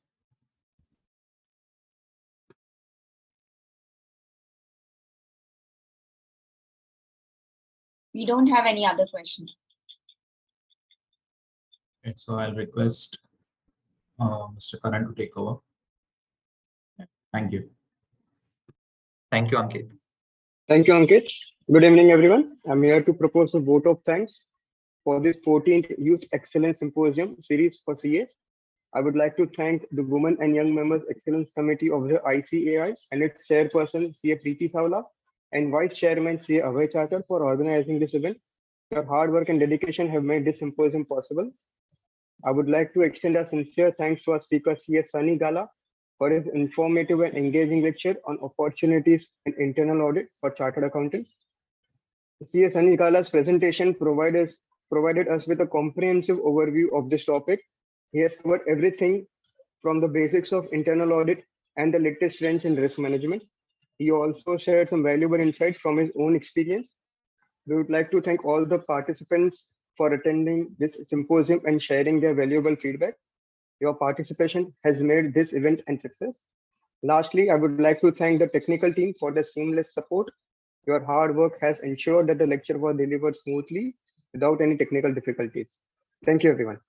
We don't have any other questions. Okay, so I'll request Mr. Karan to take over. Thank you. Thank you, Ankit. Thank you, Ankit. Good evening, everyone. I'm here to propose a vote of thanks for this 14th Youth Excellence Symposium series for CA. I would like to thank the Women and Young Members Excellence Committee of the ICAI and its chairperson, CA Preeti Savla, and Vice Chairman, CA Abhay Chatar, for organizing this event. Your hard work and dedication have made this symposium possible. I would like to extend a sincere thanks to our speaker, CA Sunny Gala, for his informative and engaging lecture on opportunities in internal audit for chartered accountants. CA Sunny Gala's presentation provided us with a comprehensive overview of this topic. He has covered everything from the basics of internal audit and the latest trends in risk management. He also shared some valuable insights from his own experience. We would like to thank all the participants for attending this symposium and sharing their valuable feedback. Your participation has made this event a success. Lastly, I would like to thank the technical team for the seamless support. Your hard work has ensured that the lecture was delivered smoothly without any technical difficulties. Thank you, everyone.